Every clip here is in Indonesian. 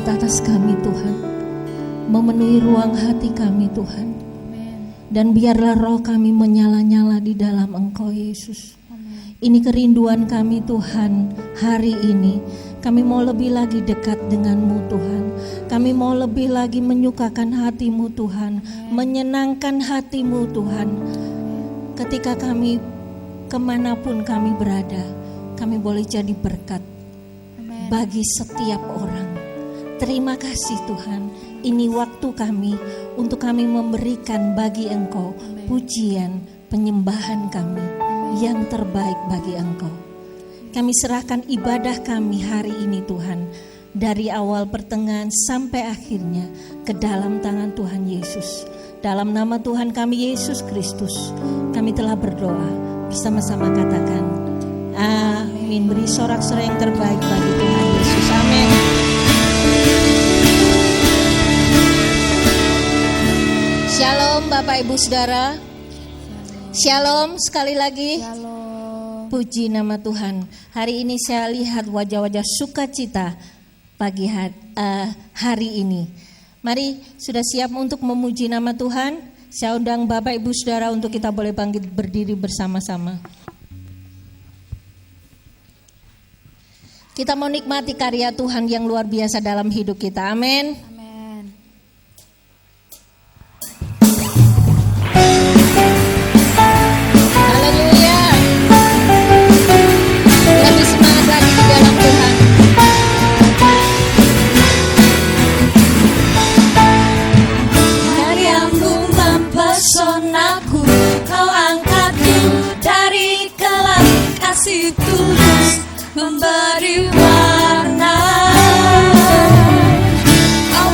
berbuat atas kami Tuhan, memenuhi ruang hati kami Tuhan. Dan biarlah roh kami menyala-nyala di dalam Engkau Yesus. Ini kerinduan kami Tuhan hari ini. Kami mau lebih lagi dekat denganmu Tuhan. Kami mau lebih lagi menyukakan hatimu Tuhan, menyenangkan hatimu Tuhan. Ketika kami kemanapun kami berada, kami boleh jadi berkat bagi setiap orang. Terima kasih Tuhan, ini waktu kami untuk kami memberikan bagi Engkau pujian, penyembahan kami yang terbaik bagi Engkau. Kami serahkan ibadah kami hari ini Tuhan, dari awal pertengahan sampai akhirnya ke dalam tangan Tuhan Yesus. Dalam nama Tuhan kami Yesus Kristus, kami telah berdoa. Bersama-sama katakan amin. Beri sorak-sorai yang terbaik bagi Tuhan Yesus. Amin. Shalom Bapak Ibu Saudara. Shalom sekali lagi. Shalom. Puji nama Tuhan. Hari ini saya lihat wajah-wajah sukacita pagi hari ini. Mari, sudah siap untuk memuji nama Tuhan? Saya undang Bapak Ibu Saudara untuk kita boleh bangkit berdiri bersama-sama. Kita mau nikmati karya Tuhan yang luar biasa dalam hidup kita. Amin. Amin. Haleluya. Lebih semangat lagi di dalam Tuhan. Karyamu mempesonaku, kau angkatku dari kelam, kasih tulus memberi warna. Kau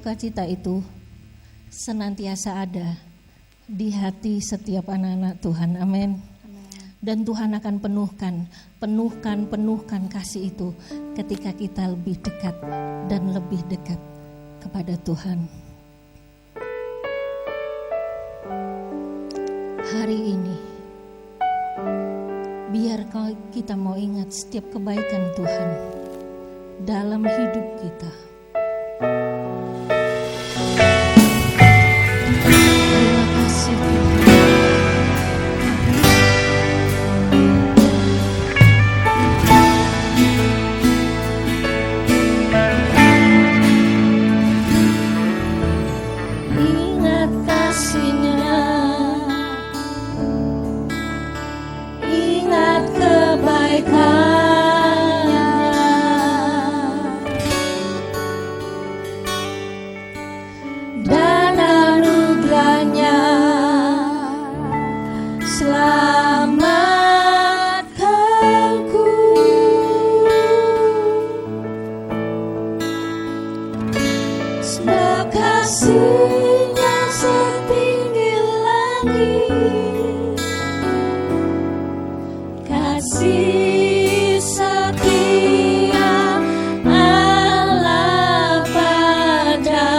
sukacita itu senantiasa ada di hati setiap anak-anak Tuhan. Amin. Dan Tuhan akan penuhkan kasih itu ketika kita lebih dekat dan lebih dekat kepada Tuhan. Hari ini, biar kita mau ingat setiap kebaikan Tuhan dalam hidup kita. Terima kasih Tuhan. Ingat kasih-Nya, ingat kebaikan-Nya, dan anugerah-Nya selamatkanku. Sebab kasih-Nya setinggi langit, kasih setia Allah pada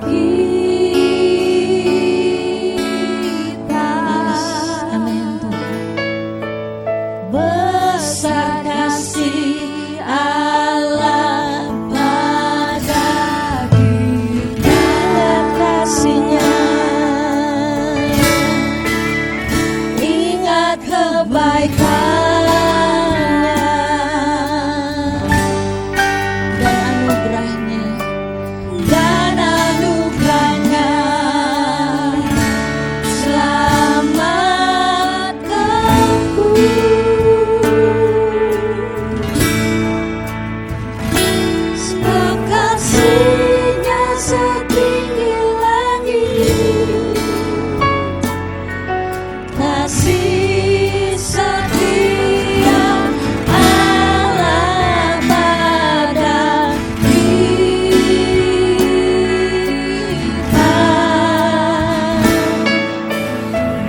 kita. Amin Tuhan. Besar kasih Allah pada kita. Ingat kasih-Nya, ingat kebaikan-Nya, dan anugerah-Nya, dan anugerah-Nya selamatkanku. Sebab kasih-Nya setinggi langit, kasih setia Allah pada kita.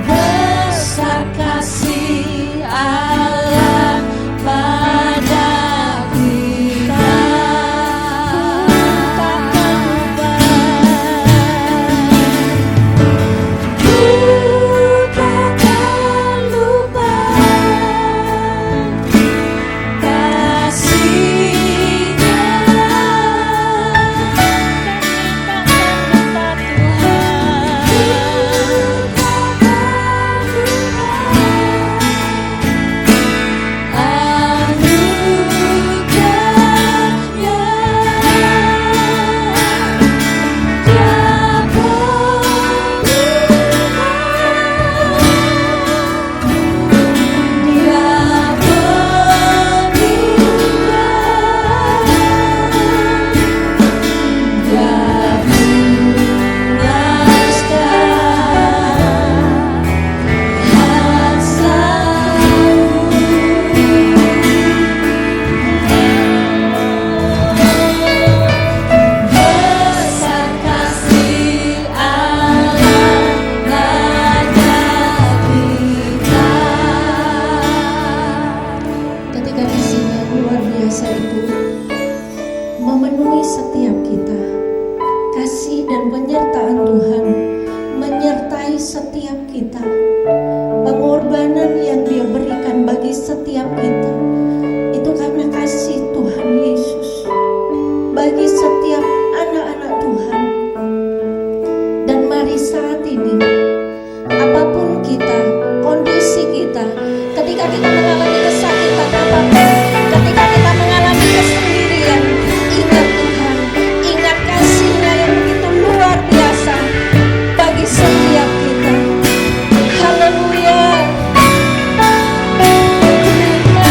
Besar kasih Allah pada kita. Ku takkan lupa kasih-Nya. Besar kasih Allah pada kita. Ketika kasih-Nya luar biasa itu memenuhi setiap kita, kasih dan penyertaan Tuhan menyertai setiap kita, pengorbanan yang Dia berikan bagi setiap kita itu karena kasih Tuhan Yesus bagi setiap anak-anak Tuhan. Dan mari saat ini, apapun kita, kondisi kita, ketika kita mengalami kesakitan apapun, ketika kita mengalami kesendirian, ingat Tuhan, ingat kasih-Nya yang begitu luar biasa bagi setiap kita. Haleluya. Terima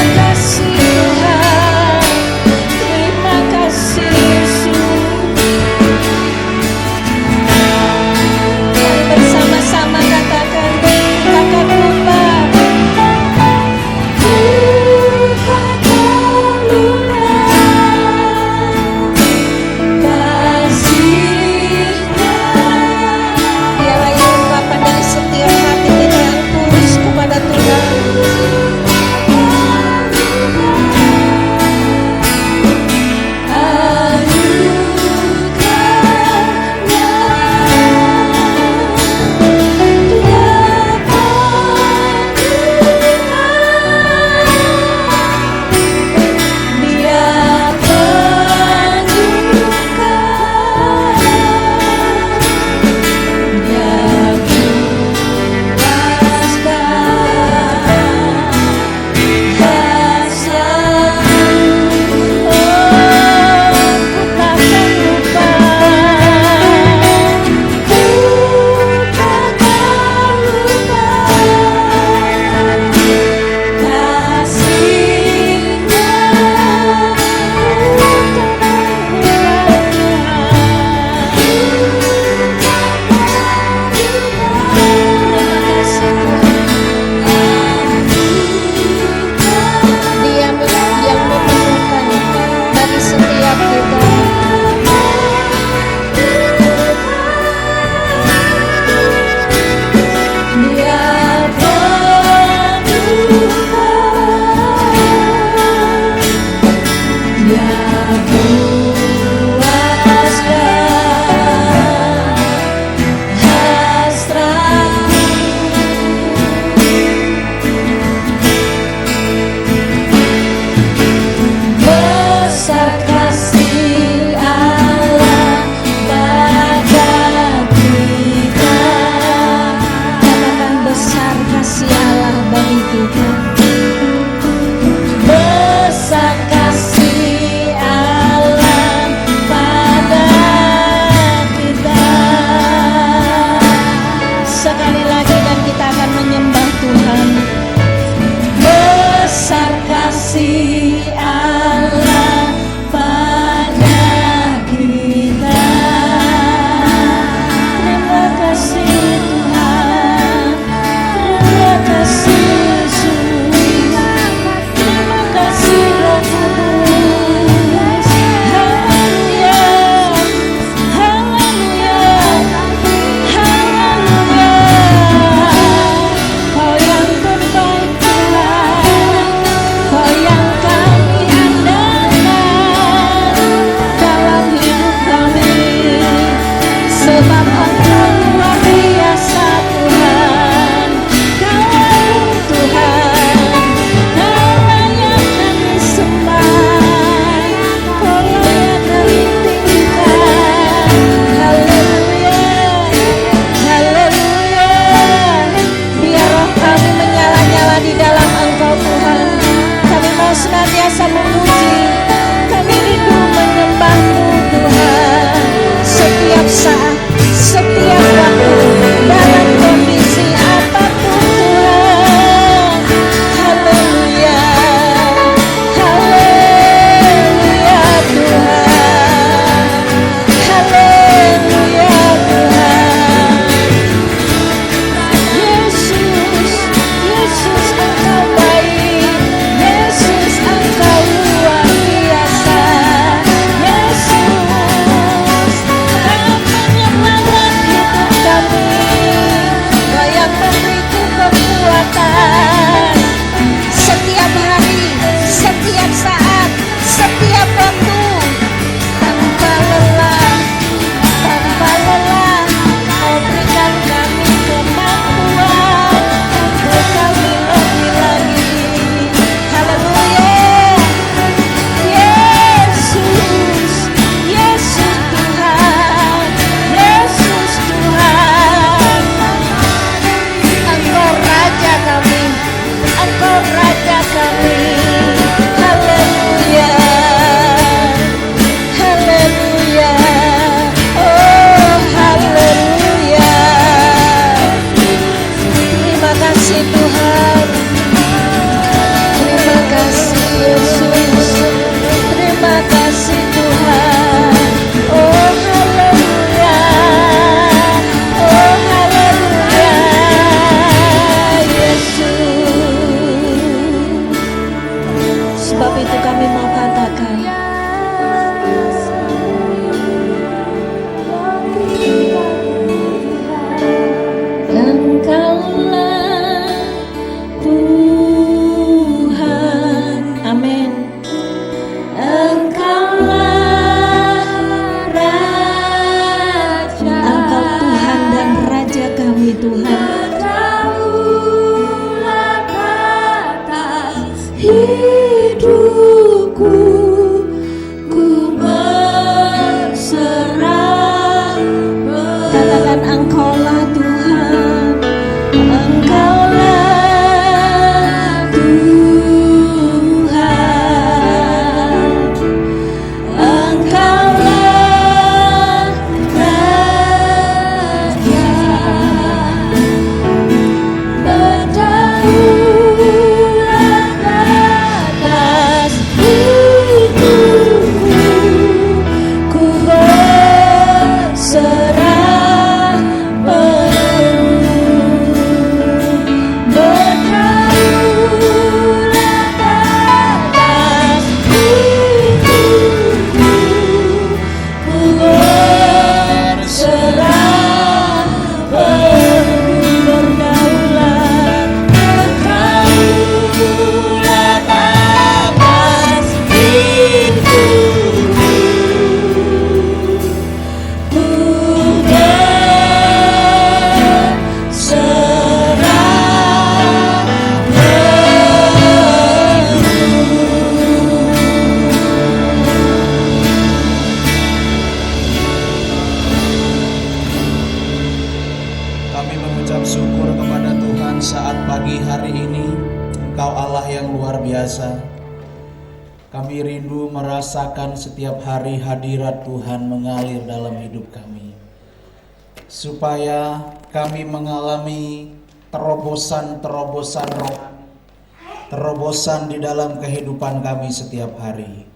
mengucap syukur kepada Tuhan saat pagi hari ini. Kau Allah yang luar biasa. Kami rindu merasakan setiap hari hadirat Tuhan mengalir dalam hidup kami, supaya kami mengalami terobosan-terobosan roh, terobosan di dalam kehidupan kami setiap hari,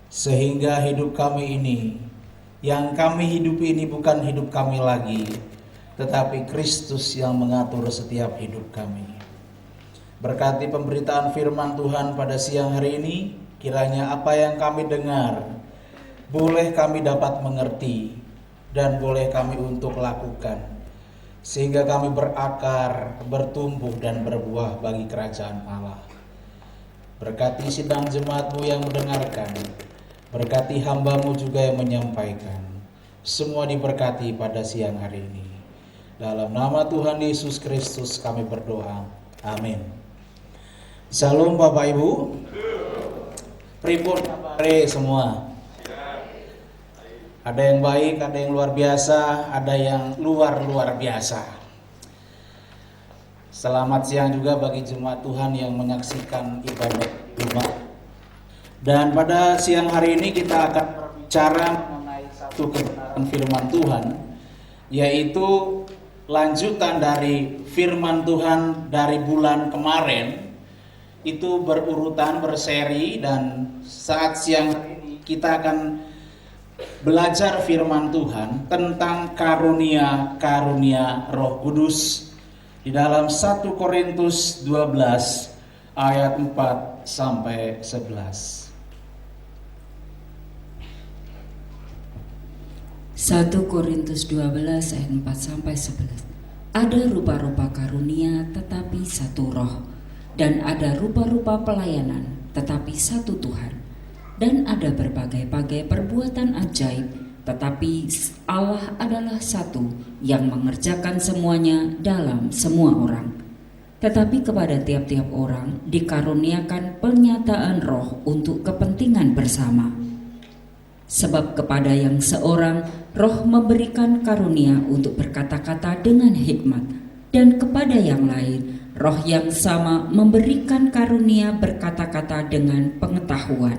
sehingga hidup kami ini, yang kami hidupi ini bukan hidup kami lagi, tetapi Kristus yang mengatur setiap hidup kami. Berkati pemberitaan firman Tuhan pada siang hari ini, kiranya apa yang kami dengar boleh kami dapat mengerti dan boleh kami untuk lakukan, sehingga kami berakar, bertumbuh dan berbuah bagi kerajaan Allah. Berkati sidang jemaat-Mu yang mendengarkan, berkati hamba-Mu juga yang menyampaikan. Semua diberkati pada siang hari ini. Dalam nama Tuhan Yesus Kristus kami berdoa. Amin. Salam Bapak Ibu. Pripun kabare semua? Ada yang baik, ada yang luar biasa, ada yang luar biasa. Selamat siang juga bagi jemaat Tuhan yang menyaksikan ibadah Jumat. Dan pada siang hari ini kita akan berbicara mengenai satu kebenaran firman Tuhan, yaitu lanjutan dari firman Tuhan dari bulan kemarin. Itu berurutan, berseri, dan saat siang hari ini kita akan belajar firman Tuhan tentang karunia-karunia Roh Kudus di dalam 1 Korintus 12 ayat 4 sampai 11. 1 Korintus 12 ayat 4 sampai 11. Ada rupa-rupa karunia tetapi satu roh, dan ada rupa-rupa pelayanan tetapi satu Tuhan, dan ada berbagai-bagai perbuatan ajaib, tetapi Allah adalah satu yang mengerjakan semuanya dalam semua orang. Tetapi kepada tiap-tiap orang dikaruniakan pernyataan roh untuk kepentingan bersama. Sebab kepada yang seorang roh memberikan karunia untuk berkata-kata dengan hikmat, dan kepada yang lain roh yang sama memberikan karunia berkata-kata dengan pengetahuan.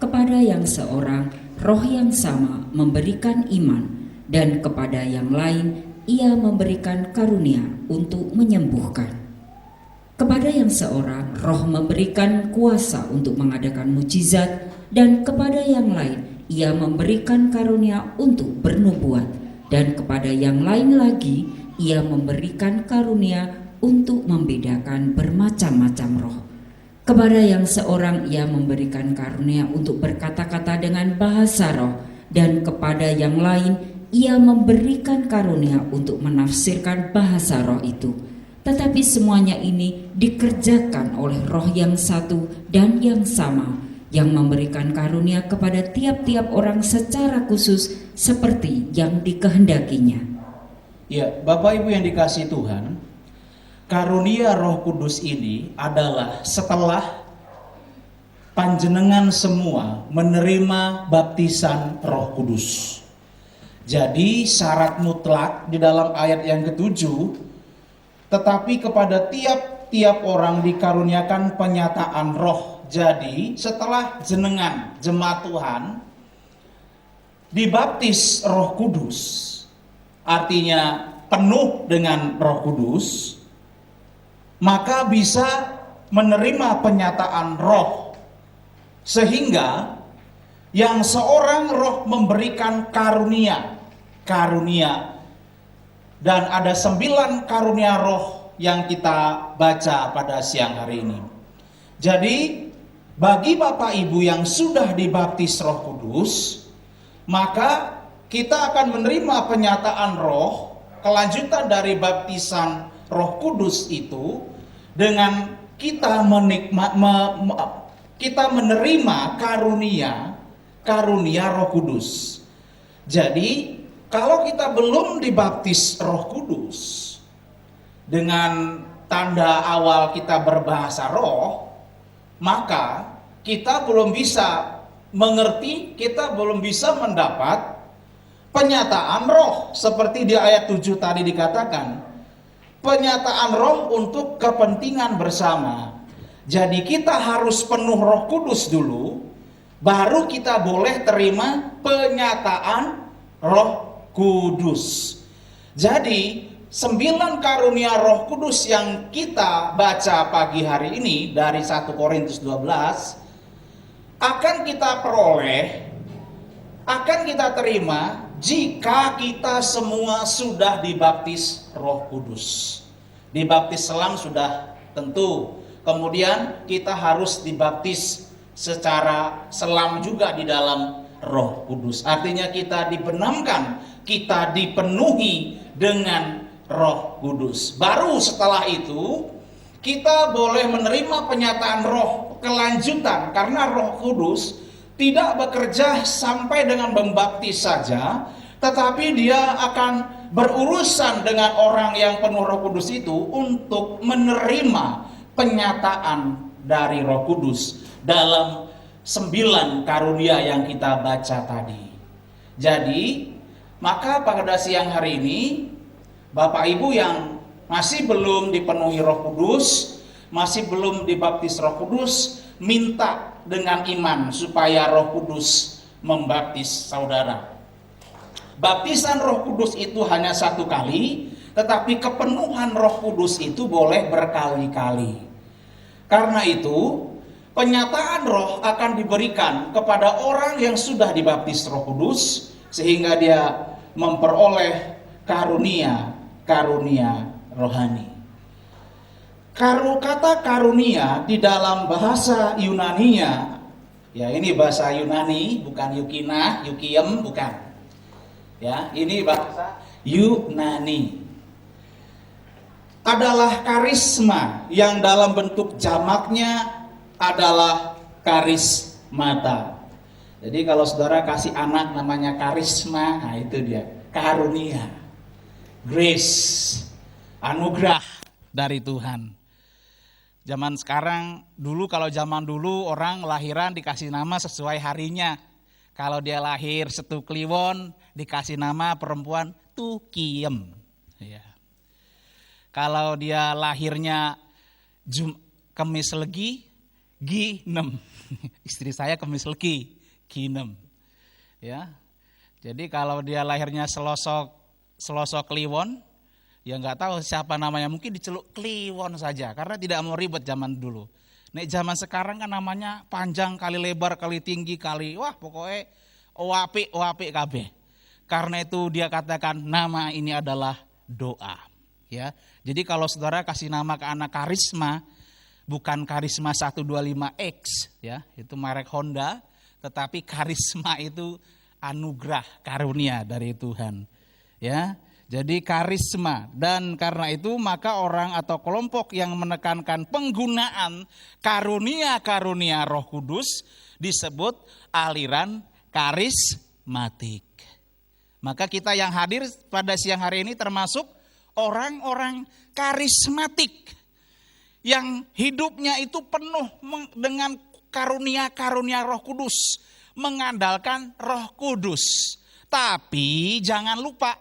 Kepada yang seorang roh yang sama memberikan iman, dan kepada yang lain ia memberikan karunia untuk menyembuhkan. Kepada yang seorang roh memberikan kuasa untuk mengadakan mukjizat, dan kepada yang lain ia memberikan karunia untuk bernubuat, dan kepada yang lain lagi ia memberikan karunia untuk membedakan bermacam-macam roh. Kepada yang seorang ia memberikan karunia untuk berkata-kata dengan bahasa roh, dan kepada yang lain ia memberikan karunia untuk menafsirkan bahasa roh itu. Tetapi semuanya ini dikerjakan oleh roh yang satu dan yang sama, yang memberikan karunia kepada tiap-tiap orang secara khusus seperti yang dikehendakinya. Ya, Bapak Ibu yang dikasihi Tuhan, karunia Roh Kudus ini adalah setelah panjenengan semua menerima baptisan Roh Kudus. Jadi syarat mutlak di dalam ayat yang ke-7, tetapi kepada tiap-tiap orang dikaruniakan penyataan roh. Jadi setelah jenengan jemaat Tuhan dibaptis Roh Kudus, artinya penuh dengan Roh Kudus, maka bisa menerima penyataan roh, sehingga yang seorang roh memberikan karunia, dan ada 9 karunia roh yang kita baca pada siang hari ini. Jadi bagi Bapak Ibu yang sudah dibaptis Roh Kudus, maka kita akan menerima penyataan roh, kelanjutan dari baptisan Roh Kudus itu, dengan kita kita menerima karunia Roh Kudus. Jadi kalau kita belum dibaptis Roh Kudus dengan tanda awal kita berbahasa roh, maka kita belum bisa mengerti, kita belum bisa mendapat penyataan roh. Seperti di ayat 7 tadi dikatakan, penyataan roh untuk kepentingan bersama. Jadi kita harus penuh Roh Kudus dulu, baru kita boleh terima penyataan Roh Kudus. Jadi 9 karunia Roh Kudus yang kita baca pagi hari ini dari 1 Korintus 12 akan kita peroleh, akan kita terima jika kita semua sudah dibaptis Roh Kudus. Dibaptis selam sudah tentu. Kemudian kita harus dibaptis secara selam juga di dalam Roh Kudus. Artinya kita dibenamkan, kita dipenuhi dengan Roh Kudus. Baru setelah itu kita boleh menerima penyataan roh kelanjutan, karena Roh Kudus tidak bekerja sampai dengan membaptis saja, tetapi dia akan berurusan dengan orang yang penuh Roh Kudus itu untuk menerima penyataan dari Roh Kudus dalam 9 karunia yang kita baca tadi. Jadi, maka pada siang hari ini Bapak Ibu yang masih belum dipenuhi Roh Kudus, masih belum dibaptis Roh Kudus, minta dengan iman supaya Roh Kudus membaptis saudara. Baptisan Roh Kudus itu hanya 1 kali, tetapi kepenuhan Roh Kudus itu boleh berkali-kali. Karena itu, penyataan roh akan diberikan kepada orang yang sudah dibaptis Roh Kudus, sehingga dia memperoleh karunia rohani. Kata karunia di dalam bahasa Yunaninya, ya ini bahasa Yunani, bukan Yukina, Yukiem, bukan. Ya, ini bahasa Yunani. Adalah karisma yang dalam bentuk jamaknya adalah karismata. Jadi kalau saudara kasih anak namanya karisma, nah itu dia, karunia. Grace, anugerah dari Tuhan. Zaman sekarang, kalau zaman dulu orang lahiran dikasih nama sesuai harinya. Kalau dia lahir 1 Kliwon, dikasih nama perempuan Tukiem. Ya. Kalau dia lahirnya Kemis Legi, Ginem. Istri saya Kemis Legi, Ginem. Ya. Jadi kalau dia lahirnya Selasa Kliwon, ya nggak tahu siapa namanya, mungkin diceluk Kliwon saja karena tidak mau ribet zaman dulu. Nek zaman sekarang kan namanya panjang kali lebar kali tinggi kali, wah pokoknya oapik kabeh. Karena itu dia katakan nama ini adalah doa. Ya, jadi kalau saudara kasih nama ke anak karisma, bukan karisma 125X, ya itu merek Honda, tetapi karisma itu anugerah karunia dari Tuhan. Ya, jadi karisma, dan karena itu maka orang atau kelompok yang menekankan penggunaan karunia-karunia Roh Kudus disebut aliran karismatik. Maka kita yang hadir pada siang hari ini termasuk orang-orang karismatik yang hidupnya itu penuh dengan karunia-karunia Roh Kudus, mengandalkan Roh Kudus. Tapi jangan lupa,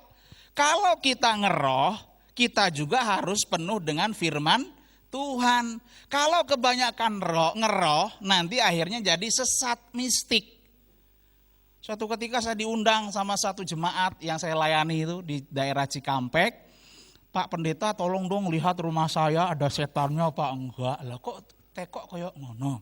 kalau kita ngeroh, kita juga harus penuh dengan firman Tuhan. Kalau kebanyakan ngeroh, nanti akhirnya jadi sesat mistik. Suatu ketika saya diundang sama satu jemaat yang saya layani itu di daerah Cikampek. Pak Pendeta, tolong dong lihat rumah saya ada setannya apa enggak. Lah kok tekok kayak ngono.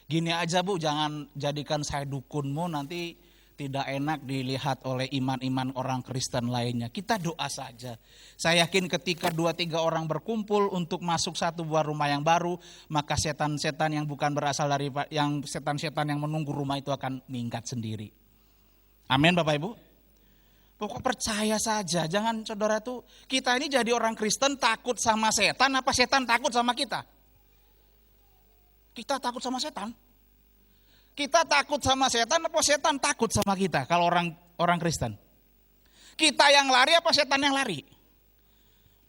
Gini aja Bu, jangan jadikan saya dukunmu, nanti tidak enak dilihat oleh iman-iman orang Kristen lainnya. Kita doa saja. Saya yakin ketika 2-3 orang berkumpul untuk masuk satu buah rumah yang baru, maka setan-setan yang bukan berasal dari setan-setan yang menunggu rumah itu akan minggat sendiri. Amin Bapak Ibu. Pokok percaya saja, jangan saudara tuh, kita ini jadi orang Kristen takut sama setan, apa setan takut sama kita? Kita takut sama setan. Kita takut sama setan, apa setan takut sama kita kalau orang Kristen? Kita yang lari, apa setan yang lari?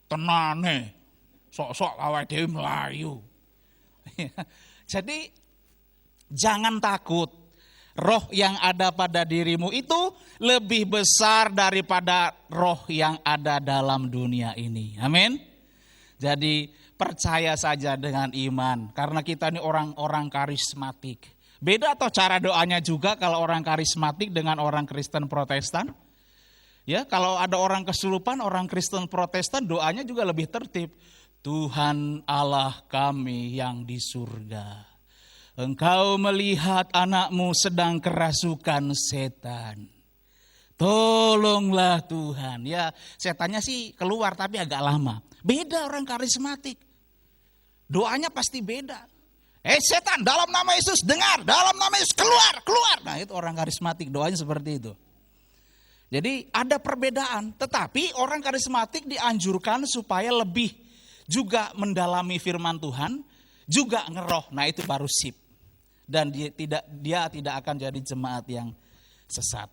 Tenane, sok-sok awake dhewe melayu. Jadi jangan takut. Roh yang ada pada dirimu itu lebih besar daripada roh yang ada dalam dunia ini. Amin. Jadi percaya saja dengan iman, karena kita ini orang-orang karismatik. Beda atau cara doanya juga kalau orang karismatik dengan orang Kristen Protestan? Ya, kalau ada orang kesurupan, orang Kristen Protestan doanya juga lebih tertib. Tuhan Allah kami yang di surga, Engkau melihat anakmu sedang kerasukan setan. Tolonglah Tuhan. Ya, setannya sih keluar tapi agak lama. Beda orang karismatik. Doanya pasti beda. Setan, dalam nama Yesus dengar, dalam nama Yesus keluar, keluar. Nah, itu orang karismatik, doanya seperti itu. Jadi ada perbedaan, tetapi orang karismatik dianjurkan supaya lebih juga mendalami firman Tuhan, juga ngeroh. Nah, itu baru sip. Dan dia tidak akan jadi jemaat yang sesat.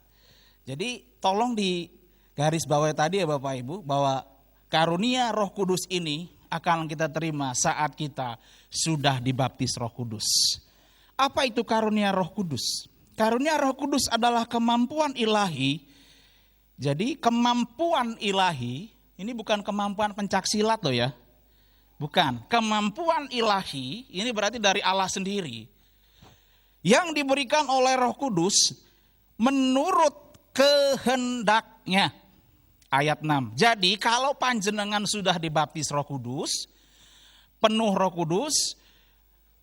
Jadi tolong di garis bawah tadi ya Bapak Ibu, bahwa karunia Roh Kudus ini akan kita terima saat kita sudah dibaptis Roh Kudus. Apa itu karunia Roh Kudus? Karunia Roh Kudus adalah kemampuan ilahi. Jadi kemampuan ilahi, ini bukan kemampuan pencaksilat loh ya. Bukan, kemampuan ilahi ini berarti dari Allah sendiri. Yang diberikan oleh Roh Kudus menurut kehendaknya. Ayat 6. Jadi kalau panjenengan sudah dibaptis Roh Kudus, penuh Roh Kudus,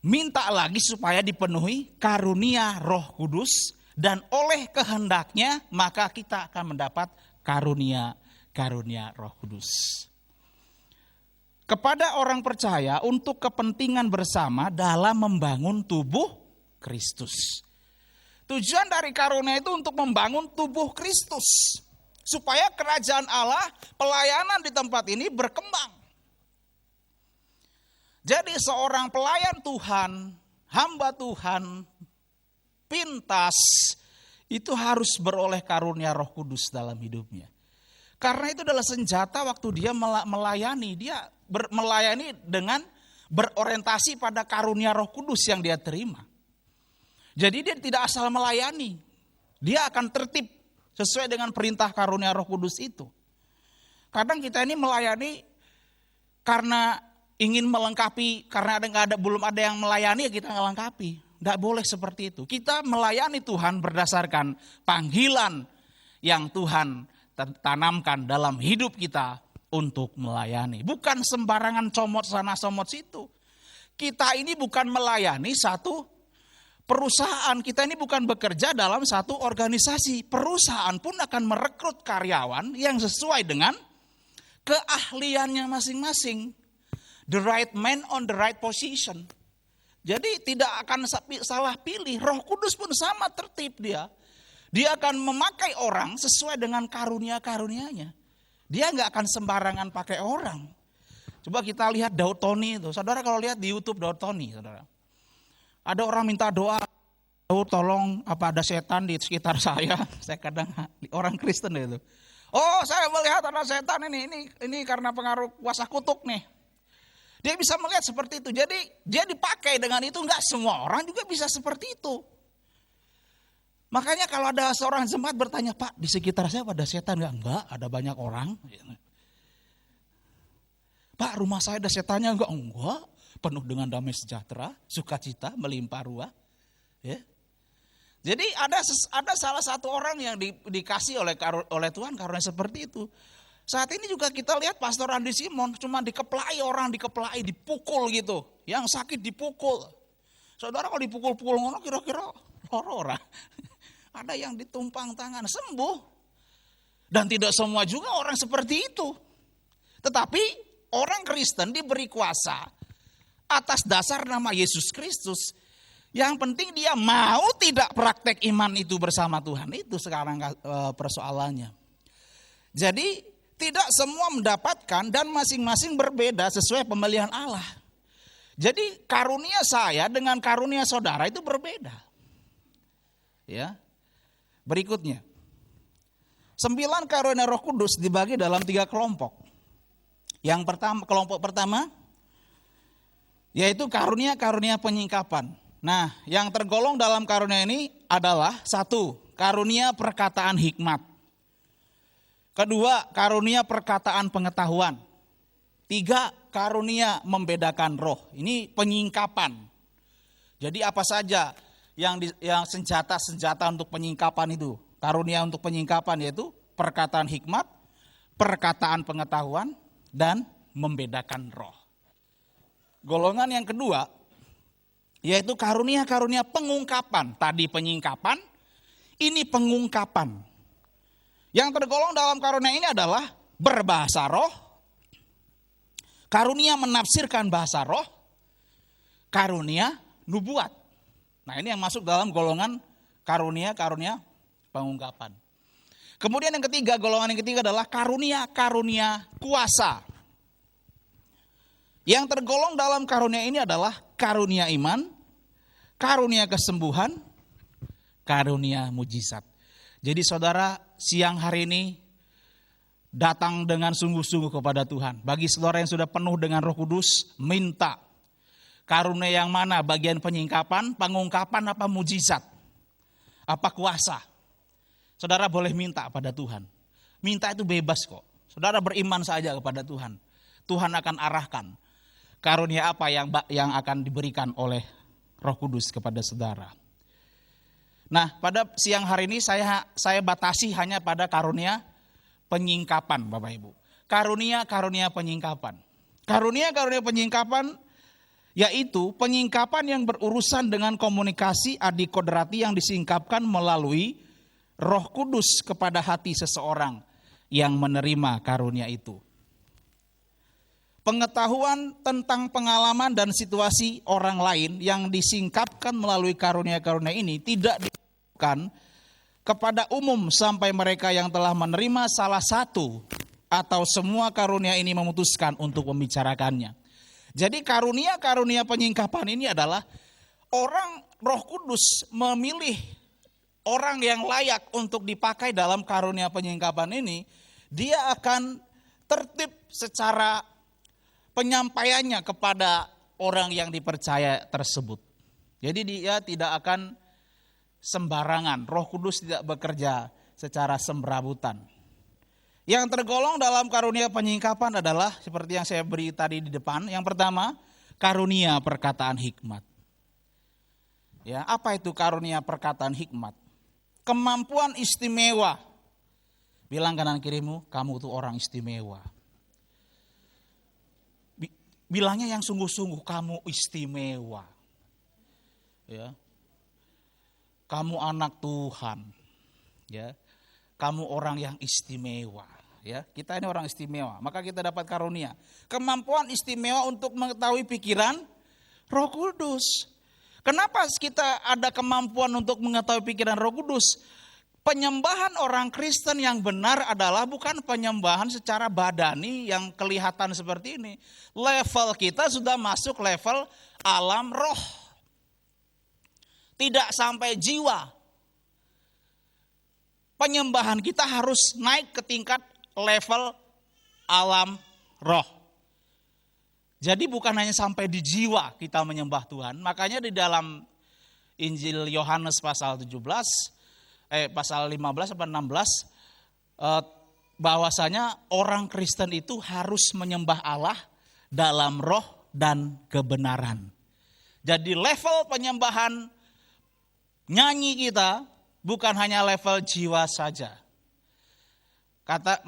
minta lagi supaya dipenuhi karunia Roh Kudus, dan oleh kehendaknya maka kita akan mendapat karunia Roh Kudus. Kepada orang percaya untuk kepentingan bersama dalam membangun tubuh Kristus. Tujuan dari karunia itu untuk membangun tubuh Kristus. Supaya kerajaan Allah, pelayanan di tempat ini berkembang. Jadi seorang pelayan Tuhan, hamba Tuhan, pintas, itu harus beroleh karunia Roh Kudus dalam hidupnya. Karena itu adalah senjata waktu dia melayani. Dia melayani dengan berorientasi pada karunia Roh Kudus yang dia terima. Jadi dia tidak asal melayani. Dia akan tertib sesuai dengan perintah karunia Roh Kudus itu. Kadang kita ini melayani karena ingin melengkapi, karena belum ada yang melayani ya kita melengkapi. Tidak boleh seperti itu. Kita melayani Tuhan berdasarkan panggilan yang Tuhan tanamkan dalam hidup kita untuk melayani. Bukan sembarangan comot sana comot situ. Kita ini bukan melayani satu perusahaan, kita ini bukan bekerja dalam satu organisasi. Perusahaan pun akan merekrut karyawan yang sesuai dengan keahliannya masing-masing. The right man on the right position. Jadi tidak akan salah pilih. Roh Kudus pun sama tertib dia. Dia akan memakai orang sesuai dengan karunia-karunianya. Dia nggak akan sembarangan pakai orang. Coba kita lihat Daud Tony itu. Saudara kalau lihat di YouTube Daud Tony, saudara. Ada orang minta doa, tolong apa ada setan di sekitar saya. Saya kadang orang Kristen itu. Oh, saya melihat ada setan ini karena pengaruh kuasa kutuk nih. Dia bisa melihat seperti itu. Jadi dia dipakai dengan itu, enggak semua orang juga bisa seperti itu. Makanya kalau ada seorang jemaat bertanya, Pak di sekitar saya ada setan enggak? Ada banyak orang. Pak rumah saya ada setannya enggak? Penuh dengan damai sejahtera, sukacita, melimpah ruah. Ya. Jadi ada salah satu orang yang dikasih oleh Tuhan karunia seperti itu. Saat ini juga kita lihat Pastor Andi Simon cuma dikeplai, dipukul gitu. Yang sakit dipukul. Saudara kalau dipukul-pukul ngono kira-kira orang. Ada yang ditumpang tangan sembuh. Dan tidak semua juga orang seperti itu. Tetapi orang Kristen diberi kuasa atas dasar nama Yesus Kristus. Yang penting dia mau tidak praktek iman itu bersama Tuhan. Itu sekarang persoalannya. Jadi tidak semua mendapatkan dan masing-masing berbeda sesuai pemilihan Allah. Jadi karunia saya dengan karunia saudara itu berbeda. Ya. Berikutnya. 9 karunia Roh Kudus dibagi dalam 3 kelompok. Yang pertama, kelompok pertama yaitu karunia-karunia penyingkapan. Nah, yang tergolong dalam karunia ini adalah 1, karunia perkataan hikmat. 2, karunia perkataan pengetahuan. 3, karunia membedakan roh. Ini penyingkapan. Jadi apa saja yang senjata-senjata untuk penyingkapan itu. Karunia untuk penyingkapan yaitu perkataan hikmat, perkataan pengetahuan, dan membedakan roh. Golongan yang kedua yaitu karunia-karunia pengungkapan. Tadi penyingkapan, ini pengungkapan. Yang tergolong dalam karunia ini adalah berbahasa roh, karunia menafsirkan bahasa roh, karunia nubuat. Nah, ini yang masuk dalam golongan karunia-karunia pengungkapan. Kemudian yang ketiga, golongan yang ketiga adalah karunia-karunia kuasa. Yang tergolong dalam karunia ini adalah karunia iman, karunia kesembuhan, karunia mujizat. Jadi saudara, siang hari ini datang dengan sungguh-sungguh kepada Tuhan. Bagi saudara yang sudah penuh dengan Roh Kudus, minta karunia yang mana? Bagian penyingkapan, pengungkapan, apa mujizat? Apa kuasa? Saudara boleh minta pada Tuhan. Minta itu bebas kok. Saudara beriman saja kepada Tuhan. Tuhan akan arahkan karunia apa yang akan diberikan oleh Roh Kudus kepada saudara. Nah, pada siang hari ini saya batasi hanya pada karunia penyingkapan, Bapak Ibu. Karunia-karunia penyingkapan. Karunia-karunia penyingkapan yaitu penyingkapan yang berurusan dengan komunikasi adikodrati yang disingkapkan melalui Roh Kudus kepada hati seseorang yang menerima karunia itu. Pengetahuan tentang pengalaman dan situasi orang lain yang disingkapkan melalui karunia-karunia ini tidak dilakukan kepada umum sampai mereka yang telah menerima salah satu atau semua karunia ini memutuskan untuk membicarakannya. Jadi karunia-karunia penyingkapan ini adalah orang Roh Kudus memilih orang yang layak untuk dipakai dalam karunia penyingkapan ini, dia akan tertib secara penyampaiannya kepada orang yang dipercaya tersebut. Jadi dia tidak akan sembarangan, Roh Kudus tidak bekerja secara semberabutan. Yang tergolong dalam karunia penyingkapan adalah seperti yang saya beri tadi di depan. Yang pertama, karunia perkataan hikmat. Ya, apa itu karunia perkataan hikmat? Kemampuan istimewa. Bilang kanan kirimu, kamu tuh orang istimewa. Bilangnya yang sungguh-sungguh, kamu istimewa. Ya. Kamu anak Tuhan. Ya. Kamu orang yang istimewa. Ya, kita ini orang istimewa, maka kita dapat karunia. Kemampuan istimewa untuk mengetahui pikiran Roh Kudus. Kenapa kita ada kemampuan untuk mengetahui pikiran Roh Kudus? Penyembahan orang Kristen yang benar adalah bukan penyembahan secara badani yang kelihatan seperti ini. Level kita sudah masuk level alam roh. Tidak sampai jiwa. Penyembahan kita harus naik ke tingkat level alam roh. Jadi bukan hanya sampai di jiwa kita menyembah Tuhan. Makanya di dalam Injil Yohanes pasal 17, pasal 15 atau 16, bahwasanya orang Kristen itu harus menyembah Allah dalam roh dan kebenaran. Jadi level penyembahan nyanyi kita bukan hanya level jiwa saja.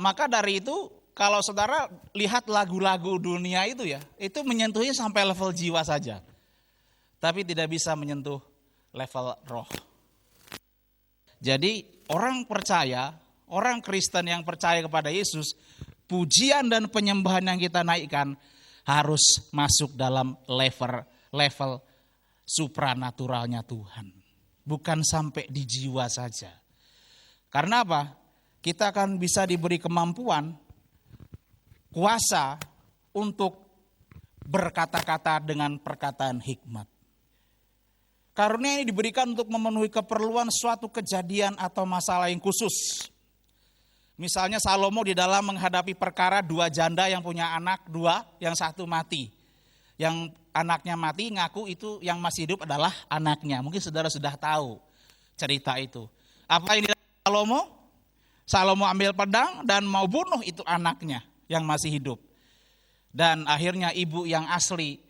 Maka dari itu kalau saudara lihat lagu-lagu dunia itu ya, itu menyentuhnya sampai level jiwa saja. Tapi tidak bisa menyentuh level roh. Jadi orang percaya, orang Kristen yang percaya kepada Yesus, pujian dan penyembahan yang kita naikkan harus masuk dalam level supranaturalnya Tuhan. Bukan sampai di jiwa saja. Karena apa? Kita akan bisa diberi kemampuan, kuasa untuk berkata-kata dengan perkataan hikmat. Karunia ini diberikan untuk memenuhi keperluan suatu kejadian atau masalah yang khusus. Misalnya Salomo di dalam menghadapi perkara 2 janda yang punya anak 2, yang 1 mati. Yang anaknya mati ngaku itu yang masih hidup adalah anaknya. Mungkin saudara sudah tahu cerita itu. Apa yang dilakukan Salomo? Salomo ambil pedang dan mau bunuh itu anaknya yang masih hidup. Dan akhirnya ibu yang asli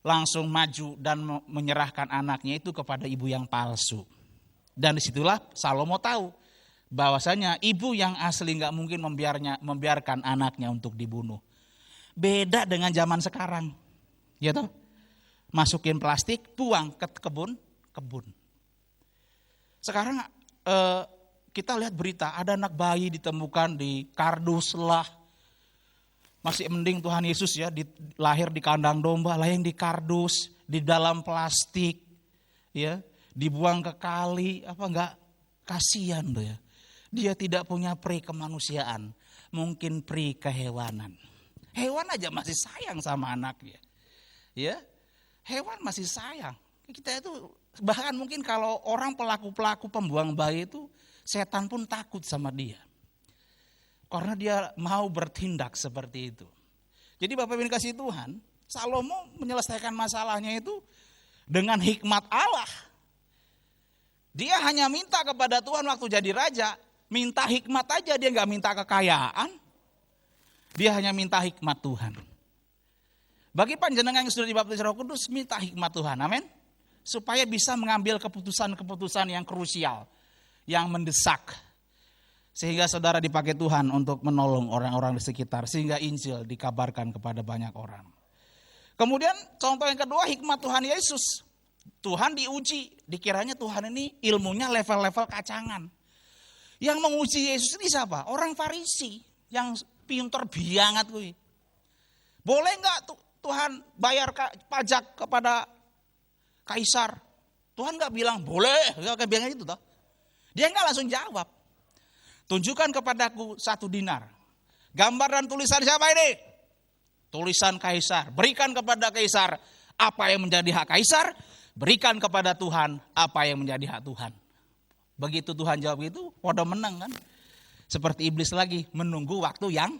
langsung maju dan menyerahkan anaknya itu kepada ibu yang palsu. Dan disitulah Salomo tahu bahwasanya ibu yang asli nggak mungkin membiarkan anaknya untuk dibunuh. Beda dengan zaman sekarang, gitu. Masukin plastik, buang ke kebun. Sekarang kita lihat berita ada anak bayi ditemukan di kardus lah. Masih mending Tuhan Yesus ya, lahir di kandang domba, lahir di kardus, di dalam plastik, ya, dibuang ke kali, apa enggak, kasihan tuh ya. Dia tidak punya peri kemanusiaan, mungkin peri kehewanan. Hewan aja masih sayang sama anaknya, ya, hewan masih sayang. Kita itu bahkan mungkin kalau orang pelaku pembuang bayi itu, setan pun takut sama dia. Karena dia mau bertindak seperti itu. Jadi Bapak Ibu kasih Tuhan, Salomo menyelesaikan masalahnya itu dengan hikmat Allah. Dia hanya minta kepada Tuhan waktu jadi raja, minta hikmat aja, dia gak minta kekayaan. Dia hanya minta hikmat Tuhan. Bagi panjenengan yang sudah dibaptis Roh Kudus, minta hikmat Tuhan, amin. Supaya bisa mengambil keputusan-keputusan yang krusial, yang mendesak. Sehingga saudara dipakai Tuhan untuk menolong orang-orang di sekitar. Sehingga Injil dikabarkan kepada banyak orang. Kemudian contoh yang kedua, hikmat Tuhan Yesus. Tuhan diuji. Dikiranya Tuhan ini ilmunya level-level kacangan. Yang menguji Yesus ini siapa? Orang Farisi. Yang pinter biangat gue. Boleh gak Tuhan bayar pajak kepada Kaisar? Tuhan gak bilang boleh. Gak bilang itu toh. Dia gak langsung jawab. Tunjukkan kepadaku 1 dinar. Gambar dan tulisan siapa ini? Tulisan Kaisar. Berikan kepada Kaisar apa yang menjadi hak Kaisar. Berikan kepada Tuhan apa yang menjadi hak Tuhan. Begitu Tuhan jawab itu, waduh menang kan. Seperti iblis lagi, menunggu waktu yang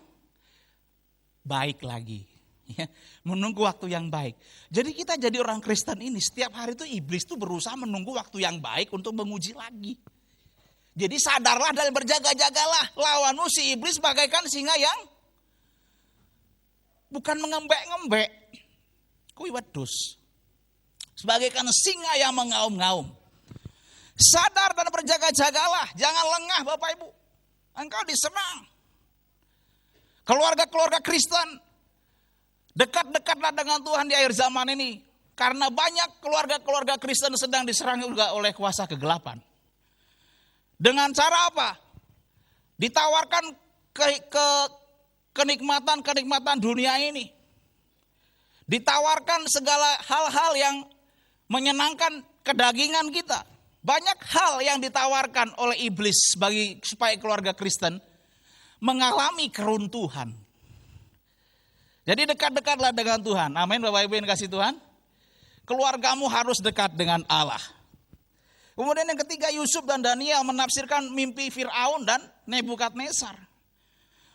baik lagi. Ya, menunggu waktu yang baik. Jadi kita jadi orang Kristen ini, setiap hari itu iblis tuh berusaha menunggu waktu yang baik untuk menguji lagi. Jadi sadarlah dan berjaga-jagalah. Lawanmu si iblis bagaikan singa yang bukan mengembek-ngembek. Kui wedus. Sebagaikan singa yang mengaum-ngaum. Sadar dan berjaga-jagalah. Jangan lengah Bapak Ibu. Engkau diserang. Keluarga-keluarga Kristen, dekat-dekatlah dengan Tuhan di akhir zaman ini. Karena banyak keluarga-keluarga Kristen sedang diserang juga oleh kuasa kegelapan. Dengan cara apa? Ditawarkan kenikmatan dunia ini. Ditawarkan segala hal-hal yang menyenangkan kedagingan kita. Banyak hal yang ditawarkan oleh iblis supaya keluarga Kristen mengalami keruntuhan. Jadi dekat-dekatlah dengan Tuhan. Amin Bapak Ibu yang kasih Tuhan. Keluargamu harus dekat dengan Allah. Kemudian yang ketiga, Yusuf dan Daniel menafsirkan mimpi Fir'aun dan Nebukadnezar.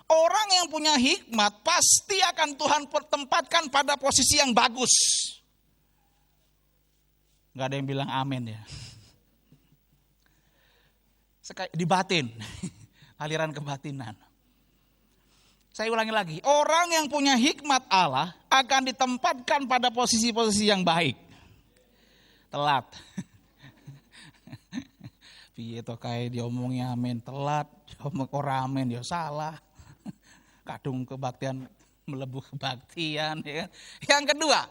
Orang yang punya hikmat pasti akan Tuhan tempatkan pada posisi yang bagus. Gak ada yang bilang amin ya. Di batin, aliran kebatinan. Saya ulangi lagi, orang yang punya hikmat Allah akan ditempatkan pada posisi-posisi yang baik. Telat. Piye to kae diomongi amin telat, omong ora amin ya salah. Kadung kebaktian melebu kebaktian ya kan. Yang kedua,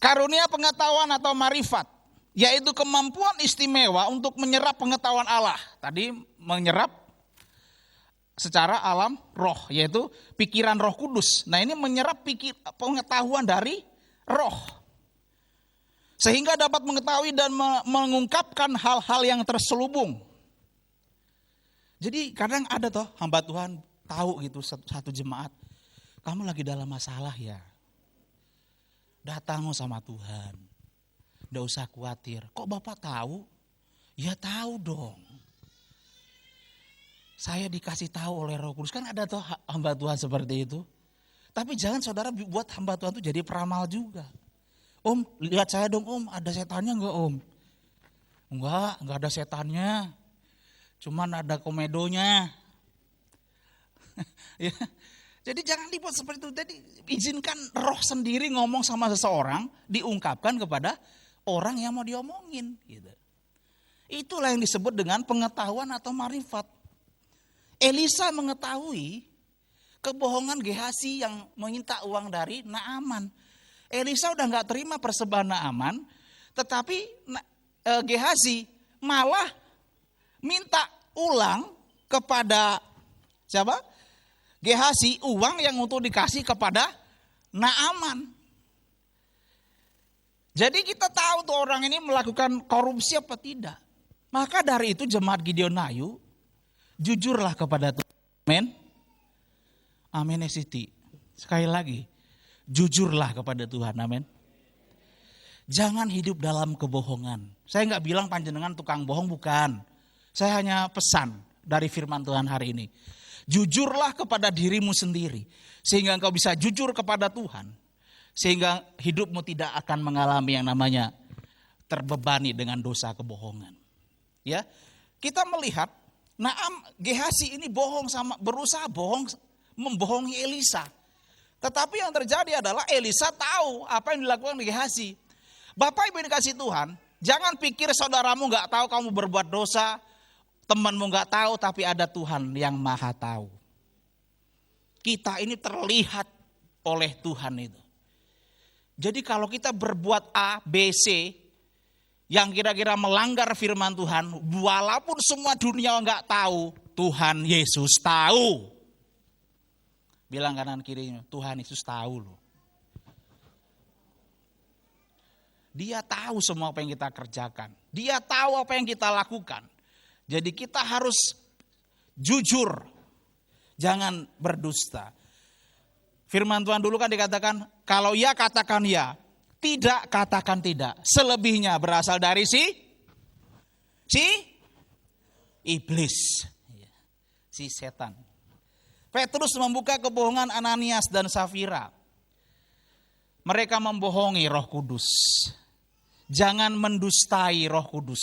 karunia pengetahuan atau marifat, yaitu kemampuan istimewa untuk menyerap pengetahuan Allah. Tadi menyerap secara alam roh, yaitu pikiran Roh Kudus. Nah, ini menyerap pengetahuan dari roh. Sehingga dapat mengetahui dan mengungkapkan hal-hal yang terselubung. Jadi kadang ada toh hamba Tuhan tahu gitu satu jemaat. Kamu lagi dalam masalah ya. Datang sama Tuhan. Nggak usah khawatir. Kok Bapak tahu? Ya tahu dong. Saya dikasih tahu oleh Roh Kudus. Kan ada toh hamba Tuhan seperti itu. Tapi jangan saudara buat hamba Tuhan itu jadi peramal juga. Om, lihat saya dong om, ada setannya enggak om? Enggak ada setannya. Cuman ada komedonya. Ya, Jadi jangan dibuat seperti itu. Jadi izinkan roh sendiri ngomong sama seseorang, diungkapkan kepada orang yang mau diomongin. Gitu. Itulah yang disebut dengan pengetahuan atau marifat. Elisa mengetahui kebohongan Gehazi yang meminta uang dari Naaman. Elisa udah gak terima persembahan Naaman, tetapi Gehazi malah minta ulang kepada siapa? Gehazi uang yang untuk dikasih kepada Naaman. Jadi kita tahu tuh orang ini melakukan korupsi apa tidak. Maka dari itu jemaat Gideonayu, jujurlah kepada Tuhan. Amin. Amin Siti. Sekali lagi, jujurlah kepada Tuhan. Amin. Jangan hidup dalam kebohongan. Saya nggak bilang panjenengan tukang bohong, bukan. Saya hanya pesan dari firman Tuhan hari ini. Jujurlah kepada dirimu sendiri. Sehingga engkau bisa jujur kepada Tuhan. Sehingga hidupmu tidak akan mengalami yang namanya terbebani dengan dosa kebohongan. Ya, kita melihat Gehazi ini berusaha membohongi Elisa. Tetapi yang terjadi adalah Elisa tahu apa yang dilakukan Gehazi. Bapak Ibu dikasih Tuhan, jangan pikir saudaramu nggak tahu kamu berbuat dosa. Temanmu nggak tahu, tapi ada Tuhan yang maha tahu. Kita ini terlihat oleh Tuhan itu. Jadi kalau kita berbuat A, B, C, yang kira-kira melanggar firman Tuhan, walaupun semua dunia nggak tahu, Tuhan Yesus tahu. Bilang kanan kiri, Tuhan Yesus tahu loh. Dia tahu semua apa yang kita kerjakan. Dia tahu apa yang kita lakukan. Jadi kita harus jujur, jangan berdusta. Firman Tuhan dulu kan dikatakan, kalau ya katakan ya, tidak katakan tidak. Selebihnya berasal dari si iblis, si setan. Petrus membuka kebohongan Ananias dan Safira. Mereka membohongi Roh Kudus. Jangan mendustai Roh Kudus.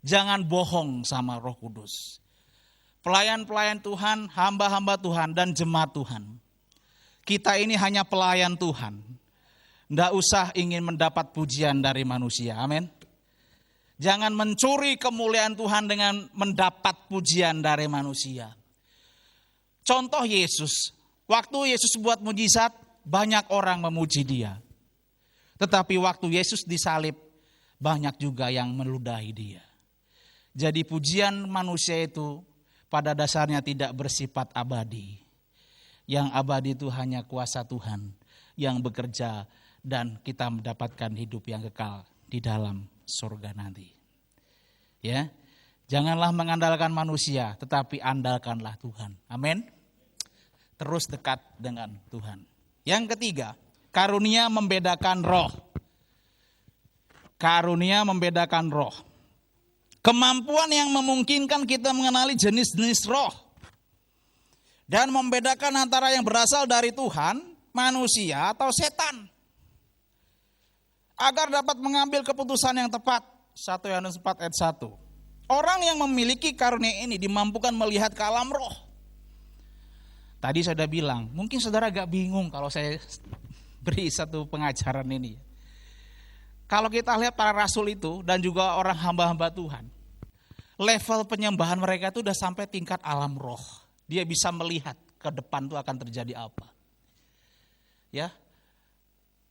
Jangan bohong sama Roh Kudus. Pelayan-pelayan Tuhan, hamba-hamba Tuhan dan jemaat Tuhan. Kita ini hanya pelayan Tuhan. Nggak usah ingin mendapat pujian dari manusia. Amin. Jangan mencuri kemuliaan Tuhan dengan mendapat pujian dari manusia. Contoh Yesus. Waktu Yesus buat mujizat, banyak orang memuji dia. Tetapi waktu Yesus disalib, banyak juga yang meludahi dia. Jadi pujian manusia itu pada dasarnya tidak bersifat abadi. Yang abadi itu hanya kuasa Tuhan yang bekerja dan kita mendapatkan hidup yang kekal di dalam surga nanti. Ya, janganlah mengandalkan manusia, tetapi andalkanlah Tuhan. Amin. Terus dekat dengan Tuhan. Yang ketiga, karunia membedakan roh. Karunia membedakan roh. Kemampuan yang memungkinkan kita mengenali jenis-jenis roh. Dan membedakan antara yang berasal dari Tuhan, manusia atau setan. Agar dapat mengambil keputusan yang tepat. 1 Yohanes 4 ayat 1. Orang yang memiliki karunia ini dimampukan melihat ke alam roh. Tadi saya sudah bilang, mungkin saudara agak bingung kalau saya beri satu pengajaran ini. Kalau kita lihat para rasul itu dan juga orang hamba-hamba Tuhan, level penyembahan mereka itu udah sampai tingkat alam roh. Dia bisa melihat ke depan itu akan terjadi apa. Ya.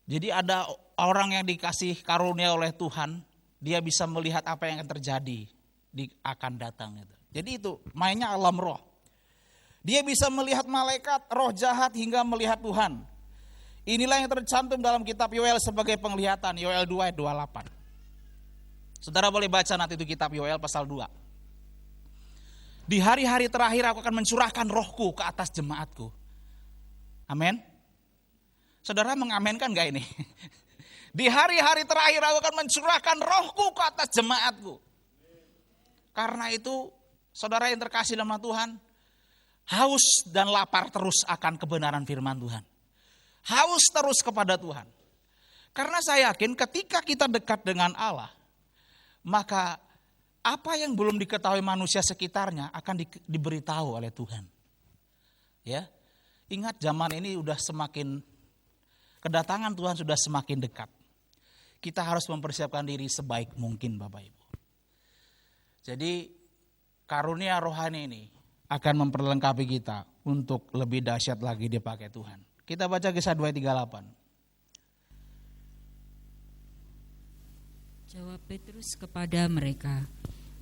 Jadi ada orang yang dikasih karunia oleh Tuhan, dia bisa melihat apa yang akan terjadi akan datang itu. Jadi itu mainnya alam roh. Dia bisa melihat malaikat, roh jahat hingga melihat Tuhan. Inilah yang tercantum dalam kitab Yoel sebagai penglihatan, Yoel 2 ayat 28. Saudara boleh baca nanti itu kitab Yoel pasal 2. Di hari-hari terakhir aku akan mencurahkan rohku ke atas jemaatku. Amin. Saudara mengamenkan gak ini? Di hari-hari terakhir aku akan mencurahkan rohku ke atas jemaatku. Karena itu saudara yang terkasih dalam Tuhan, haus dan lapar terus akan kebenaran firman Tuhan. Haus terus kepada Tuhan. Karena saya yakin ketika kita dekat dengan Allah, maka apa yang belum diketahui manusia sekitarnya akan diberitahu oleh Tuhan. Ya. Ingat zaman ini udah semakin, kedatangan Tuhan sudah semakin dekat. Kita harus mempersiapkan diri sebaik mungkin Bapak Ibu. Jadi karunia rohani ini akan memperlengkapi kita untuk lebih dahsyat lagi dipakai Tuhan. Kita baca Kisah 2 ayat 38. Jawab Petrus kepada mereka,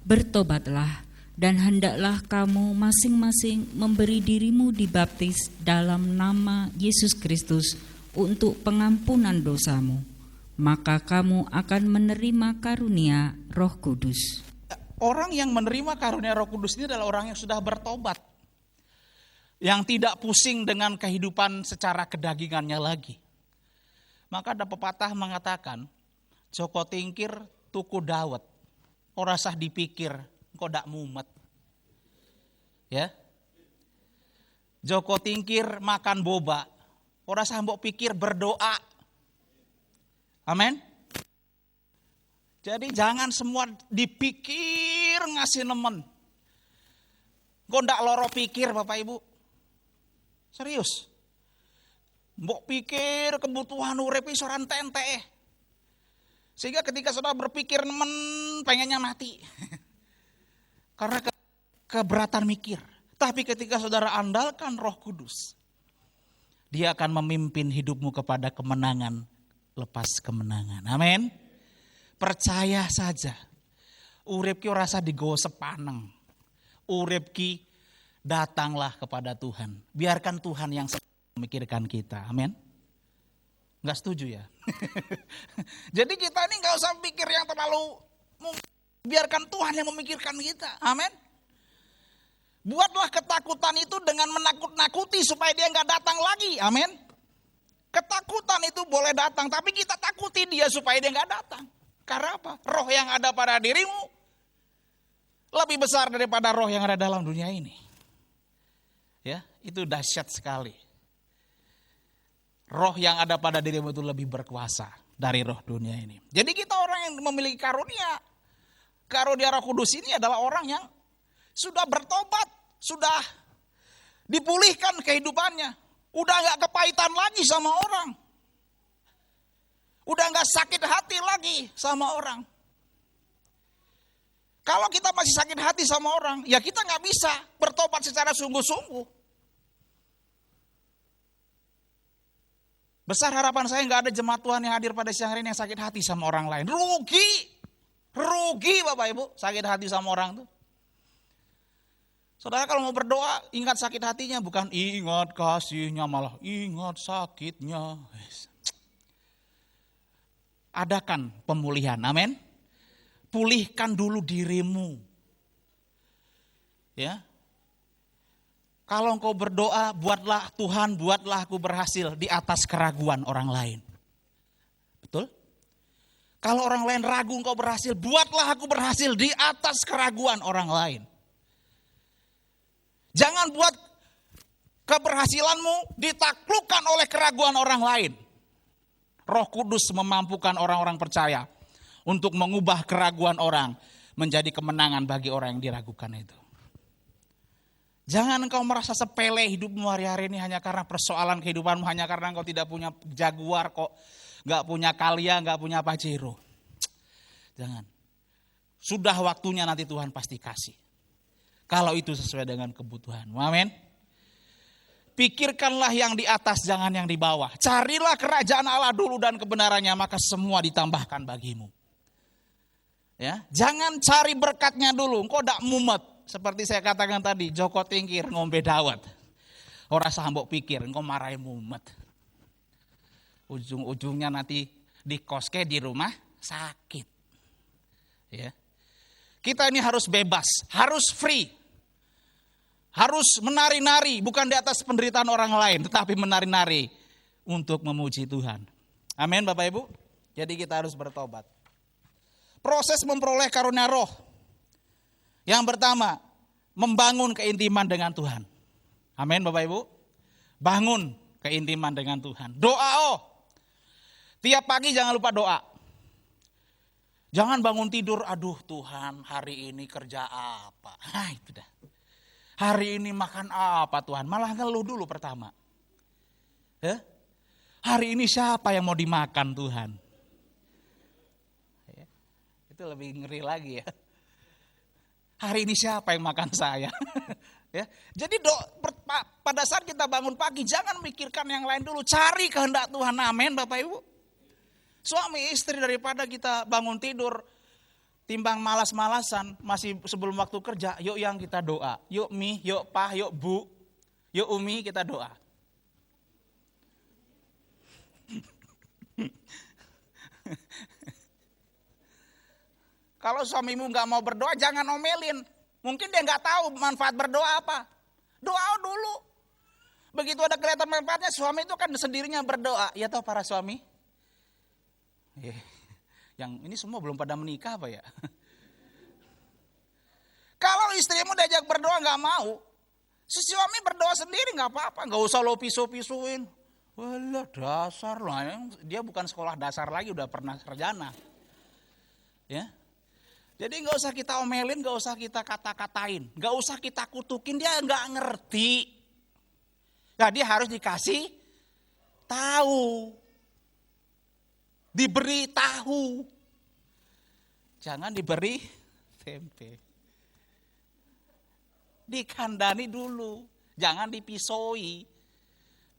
"Bertobatlah dan hendaklah kamu masing-masing memberi dirimu dibaptis dalam nama Yesus Kristus untuk pengampunan dosamu. Maka kamu akan menerima karunia Roh Kudus." Orang yang menerima karunia Roh Kudus ini adalah orang yang sudah bertobat. Yang tidak pusing dengan kehidupan secara kedagingannya lagi. Maka ada pepatah mengatakan, Joko tingkir tuku dawet, ora sah dipikir, engko dak mumet. Ya. Joko tingkir makan boba, ora sah mbok pikir berdoa. Amin. Jadi jangan semua dipikir ngasih nemen. Engko ndak loro pikir Bapak Ibu. Serius. Mbok pikir kebutuhan urip iso ora entek. Sehingga ketika saudara berpikir nemen pengennya mati. Karena keberatan mikir. Tapi ketika saudara andalkan Roh Kudus, Dia akan memimpin hidupmu kepada kemenangan lepas kemenangan. Amin. Percaya saja. Urip ki ora usah digowo sepaneng. Urip ki datanglah kepada Tuhan. Biarkan Tuhan yang memikirkan kita. Amin. Enggak setuju ya? Jadi kita ini enggak usah pikir yang terlalu, biarkan Tuhan yang memikirkan kita. Amin. Buatlah ketakutan itu dengan menakut-nakuti supaya dia enggak datang lagi. Amin. Ketakutan itu boleh datang, tapi kita takuti dia supaya dia enggak datang. Karena apa? Roh yang ada pada dirimu lebih besar daripada roh yang ada dalam dunia ini. Ya, itu dahsyat sekali. Roh yang ada pada dirimu itu lebih berkuasa dari roh dunia ini. Jadi kita orang yang memiliki karunia Roh Kudus ini adalah orang yang sudah bertobat, sudah dipulihkan kehidupannya, udah gak kepahitan lagi sama orang, udah gak sakit hati lagi sama orang. Kalau kita masih sakit hati sama orang, ya kita gak bisa bertobat secara sungguh-sungguh. Besar harapan saya gak ada jemaat Tuhan yang hadir pada siang hari ini yang sakit hati sama orang lain. Rugi Bapak Ibu sakit hati sama orang tuh. Saudara kalau mau berdoa ingat sakit hatinya, bukan ingat kasihnya, malah ingat sakitnya. Adakan pemulihan, amin. Pulihkan dulu dirimu. Ya. Kalau engkau berdoa, buatlah Tuhan, buatlah aku berhasil di atas keraguan orang lain. Betul? Kalau orang lain ragu engkau berhasil, buatlah aku berhasil di atas keraguan orang lain. Jangan buat keberhasilanmu ditaklukkan oleh keraguan orang lain. Roh Kudus memampukan orang-orang percaya untuk mengubah keraguan orang menjadi kemenangan bagi orang yang diragukan itu. Jangan engkau merasa sepele hidupmu hari-hari ini hanya karena persoalan kehidupanmu, hanya karena engkau tidak punya Jaguar kok, gak punya Kalia, gak punya Pajero. Jangan. Sudah waktunya nanti Tuhan pasti kasih. Kalau itu sesuai dengan kebutuhanmu. Amin. Pikirkanlah yang di atas, jangan yang di bawah. Carilah kerajaan Allah dulu dan kebenarannya, maka semua ditambahkan bagimu. Ya, jangan cari berkatnya dulu, engkau ndak mumet. Seperti saya katakan tadi, Joko tingkir ngombe dawet. Ora sah mbok pikir, engkau marahi mumet. Ujung-ujungnya nanti dikoske di rumah sakit. Ya. Kita ini harus bebas, harus free. Harus menari-nari, bukan di atas penderitaan orang lain, tetapi menari-nari untuk memuji Tuhan. Amin Bapak Ibu. Jadi kita harus bertobat. Proses memperoleh karunia roh. Yang pertama, membangun keintiman dengan Tuhan. Amin Bapak Ibu. Bangun keintiman dengan Tuhan. Doa. Tiap pagi jangan lupa doa. Jangan bangun tidur, aduh Tuhan hari ini kerja apa. Itu dah. Hari ini makan apa Tuhan? Malah ngeluh dulu pertama. Ya? Hari ini siapa yang mau dimakan Tuhan? Ya, itu lebih ngeri lagi ya. Hari ini siapa yang makan saya? Ya, jadi pada saat kita bangun pagi jangan mikirkan yang lain dulu, cari kehendak Tuhan. Amin, Bapak Ibu. Suami istri, daripada kita bangun tidur timbang malas-malasan masih sebelum waktu kerja, yuk yang kita doa. Yuk Mi, yuk Pa, yuk Bu, yuk Umi, kita doa. Kalau suamimu nggak mau berdoa, jangan omelin. Mungkin dia nggak tahu manfaat berdoa apa. Doa dulu. Begitu ada kelihatan manfaatnya, suami itu kan sendirinya berdoa. Ya toh para suami? Yang ini semua belum pada menikah apa ya? Kalau istrimu diajak berdoa nggak mau, si suami berdoa sendiri nggak apa-apa. Nggak usah lo pisu-pisuin. Walah dasar lah, dia bukan sekolah dasar lagi, udah pernah sarjana. Ya. Jadi nggak usah kita omelin, nggak usah kita kata-katain, nggak usah kita kutukin, dia nggak ngerti. Nah dia harus dikasih tahu, diberi tahu, jangan diberi tempe. Dikandani dulu, jangan dipisoi.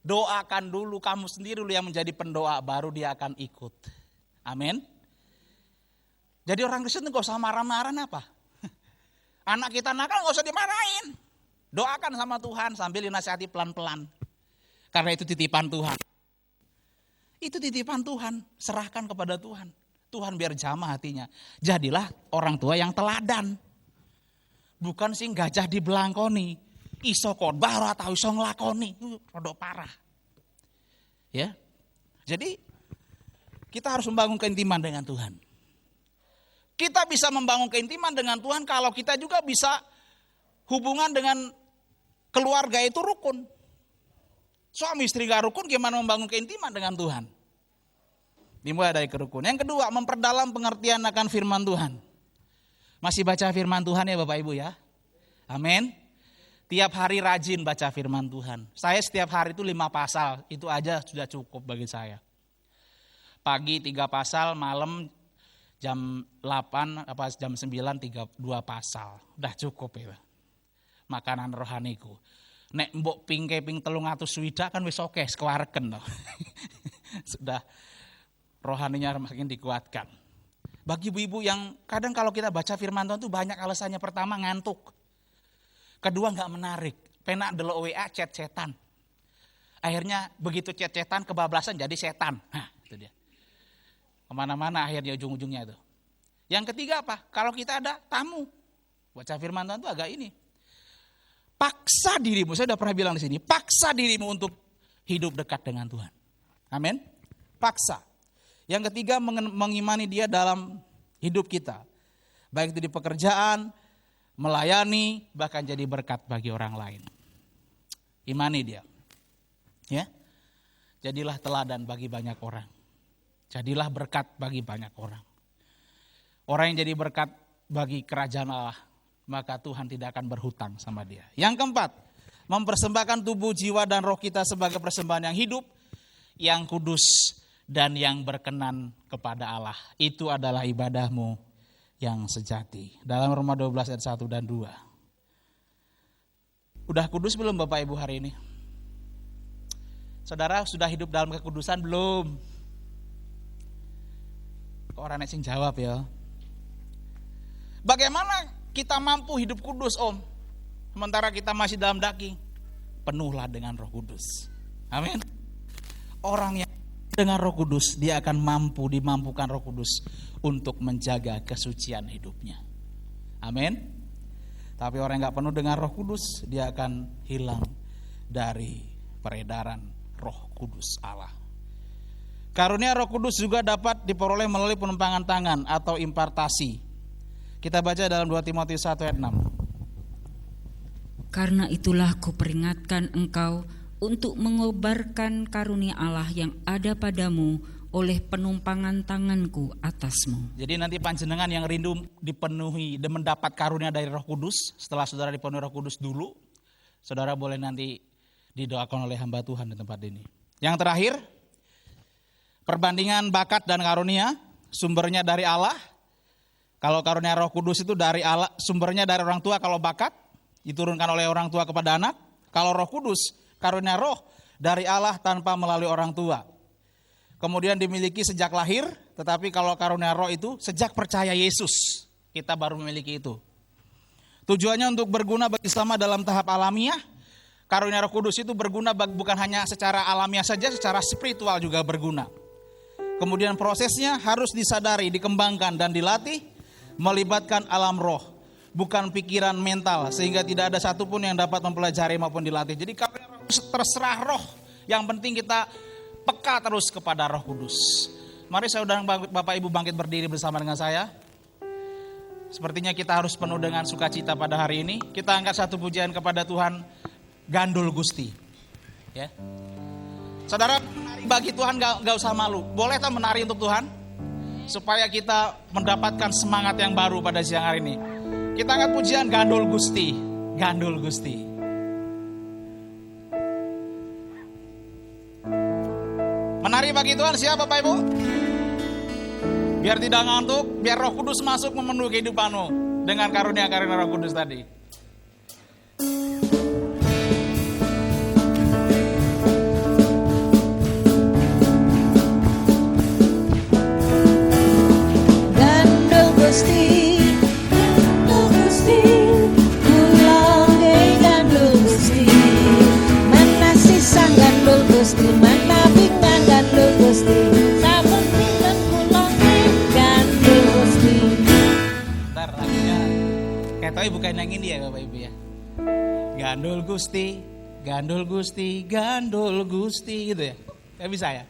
Doakan dulu, kamu sendiri dulu yang menjadi pendoa, baru dia akan ikut. Amin. Jadi orang Kristen itu gak usah marah-marah apa. Anak kita nakal gak usah dimarahin. Doakan sama Tuhan sambil dinasihati pelan-pelan. Karena itu titipan Tuhan. Itu titipan Tuhan, serahkan kepada Tuhan. Tuhan biar jamah hatinya. Jadilah orang tua yang teladan. Bukan sing gajah dibelangkoni. Iso khotbah atau iso nglakoni. Rodok parah. Ya. Jadi kita harus membangun keintiman dengan Tuhan. Kita bisa membangun keintiman dengan Tuhan kalau kita juga bisa hubungan dengan keluarga itu rukun. Suami istri gak rukun, gimana membangun keintiman dengan Tuhan? Dimulai dari kerukunan. Yang kedua, memperdalam pengertian akan firman Tuhan. Masih baca firman Tuhan ya Bapak Ibu ya? Amin. Tiap hari rajin baca firman Tuhan. Saya setiap hari itu 5 pasal, itu aja sudah cukup bagi saya. Pagi 3 pasal, malam jam 8 apa jam 9 2 pasal. Udah cukup ya. Makanan rohaniku. Nek mbok ping 300 swida kan wis oke skewareken toh. Sudah rohaninya makin dikuatkan. Bagi ibu-ibu yang kadang kalau kita baca firman Tuhan itu banyak alasannya. Pertama ngantuk. Kedua enggak menarik. Penak delok WA chat-chatan. Akhirnya begitu chat-chatan kebablasan jadi setan. Nah, itu dia. Kemana-mana akhirnya ujung-ujungnya itu. Yang ketiga apa? Kalau kita ada tamu. Baca firman Tuhan itu agak ini. Paksa dirimu, saya sudah pernah bilang di sini. Paksa dirimu untuk hidup dekat dengan Tuhan. Amin. Paksa. Yang ketiga mengimani dia dalam hidup kita. Baik itu di pekerjaan, melayani, bahkan jadi berkat bagi orang lain. Imani dia. Ya. Jadilah teladan bagi banyak orang. Jadilah berkat bagi banyak orang. Orang yang jadi berkat bagi kerajaan Allah, maka Tuhan tidak akan berhutang sama dia. Yang keempat, mempersembahkan tubuh, jiwa, dan roh kita sebagai persembahan yang hidup, yang kudus, dan yang berkenan kepada Allah. Itu adalah ibadahmu yang sejati. Dalam Roma 12 ayat 1 dan 2. Udah kudus belum Bapak Ibu hari ini? Saudara sudah hidup dalam kekudusan belum? Orang yang jawab ya. Bagaimana kita mampu hidup kudus Om? Sementara kita masih dalam daging. Penuhlah dengan Roh Kudus. Amin. Orang yang dengan Roh Kudus, dia akan dimampukan Roh Kudus untuk menjaga kesucian hidupnya. Amin. Tapi orang yang gak penuh dengan Roh Kudus, dia akan hilang dari peredaran Roh Kudus Allah. Karunia Roh Kudus juga dapat diperoleh melalui penumpangan tangan atau impartasi. Kita baca dalam 2 Timotius 1 ayat 6. Karena itulah kuperingatkan engkau untuk mengobarkan karunia Allah yang ada padamu oleh penumpangan tanganku atasmu. Jadi nanti panjenengan yang rindu dipenuhi dan mendapat karunia dari Roh Kudus, setelah saudara dipenuhi Roh Kudus dulu, saudara boleh nanti didoakan oleh hamba Tuhan di tempat ini. Yang terakhir, perbandingan bakat dan karunia, sumbernya dari Allah. Kalau karunia Roh Kudus itu dari Allah, sumbernya dari orang tua. Kalau bakat diturunkan oleh orang tua kepada anak. Kalau Roh Kudus, karunia roh dari Allah tanpa melalui orang tua. Kemudian dimiliki sejak lahir, tetapi kalau karunia roh itu sejak percaya Yesus, kita baru memiliki itu. Tujuannya untuk berguna bagi sesama dalam tahap alamiah. Karunia Roh Kudus itu berguna bukan hanya secara alamiah saja, secara spiritual juga berguna. Kemudian prosesnya harus disadari, dikembangkan dan dilatih, melibatkan alam roh, bukan pikiran mental, sehingga tidak ada satupun yang dapat mempelajari maupun dilatih. Jadi karunia roh terserah roh, yang penting kita peka terus kepada Roh Kudus. Mari saudara Bapak Ibu bangkit berdiri bersama dengan saya. Sepertinya kita harus penuh dengan sukacita pada hari ini. Kita angkat satu pujian kepada Tuhan, Gandul Gusti. Ya. Saudara, menari bagi Tuhan gak usah malu. Boleh tak menari untuk Tuhan? Supaya kita mendapatkan semangat yang baru pada siang hari ini. Kita angkat pujian Gandul Gusti. Gandul Gusti. Menari bagi Tuhan siapa Bapak Ibu? Biar tidak ngantuk, biar Roh Kudus masuk memenuhi kehidupanmu dengan karunia-karunia Roh Kudus tadi. Gandul Gusti, Gandul Gusti, pulau Gandul Gusti, mana sisa Gandul Gusti, mana bingan Gandul Gusti, sabun dan pulau Gandul Gusti. Ntar lagunya kayak tahu bukan yang ini ya Bapak Ibu ya. Gandul Gusti, Gandul Gusti, Gandul Gusti gitu ya. Kayak bisa ya.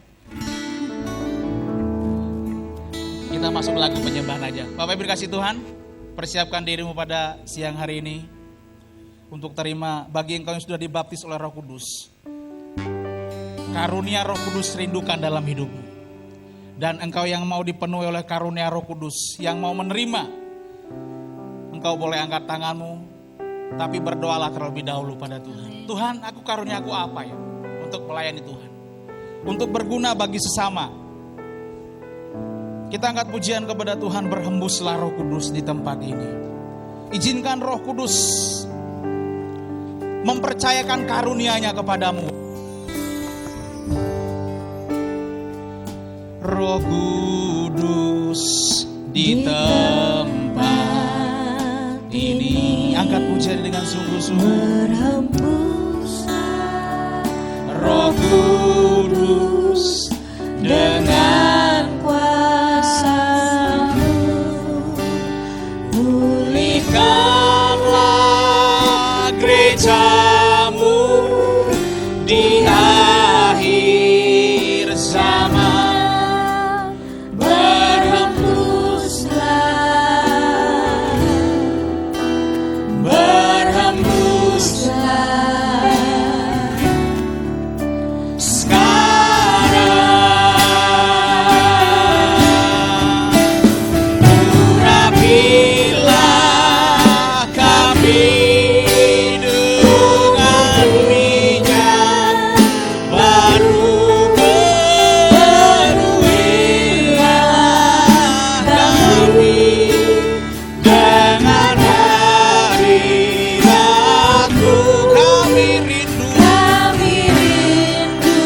Kita masuk lagu penyembahan aja. Bapak Ibu dikasih Tuhan, persiapkan dirimu pada siang hari ini untuk terima bagi engkau yang sudah dibaptis oleh Roh Kudus. Karunia Roh Kudus rindukan dalam hidupmu. Dan engkau yang mau dipenuhi oleh karunia Roh Kudus, yang mau menerima, engkau boleh angkat tanganmu, tapi berdoalah terlebih dahulu pada Tuhan. Tuhan, aku karunia aku apa ya untuk melayani Tuhan, untuk berguna bagi sesama. Kita angkat pujian kepada Tuhan, berhembuslah Roh Kudus di tempat ini. Izinkan Roh Kudus mempercayakan karunia-Nya kepadamu. Roh Kudus di tempat ini. Angkat pujian dengan sungguh-sungguh. Roh Kudus dengan kuasa-Mu, pulihkanlah gereja-Mu di akhir zaman. Berhembuslah sekarang. Urapilah kami dengan minyak baru, penuhilah kami dengan hadirat-Mu.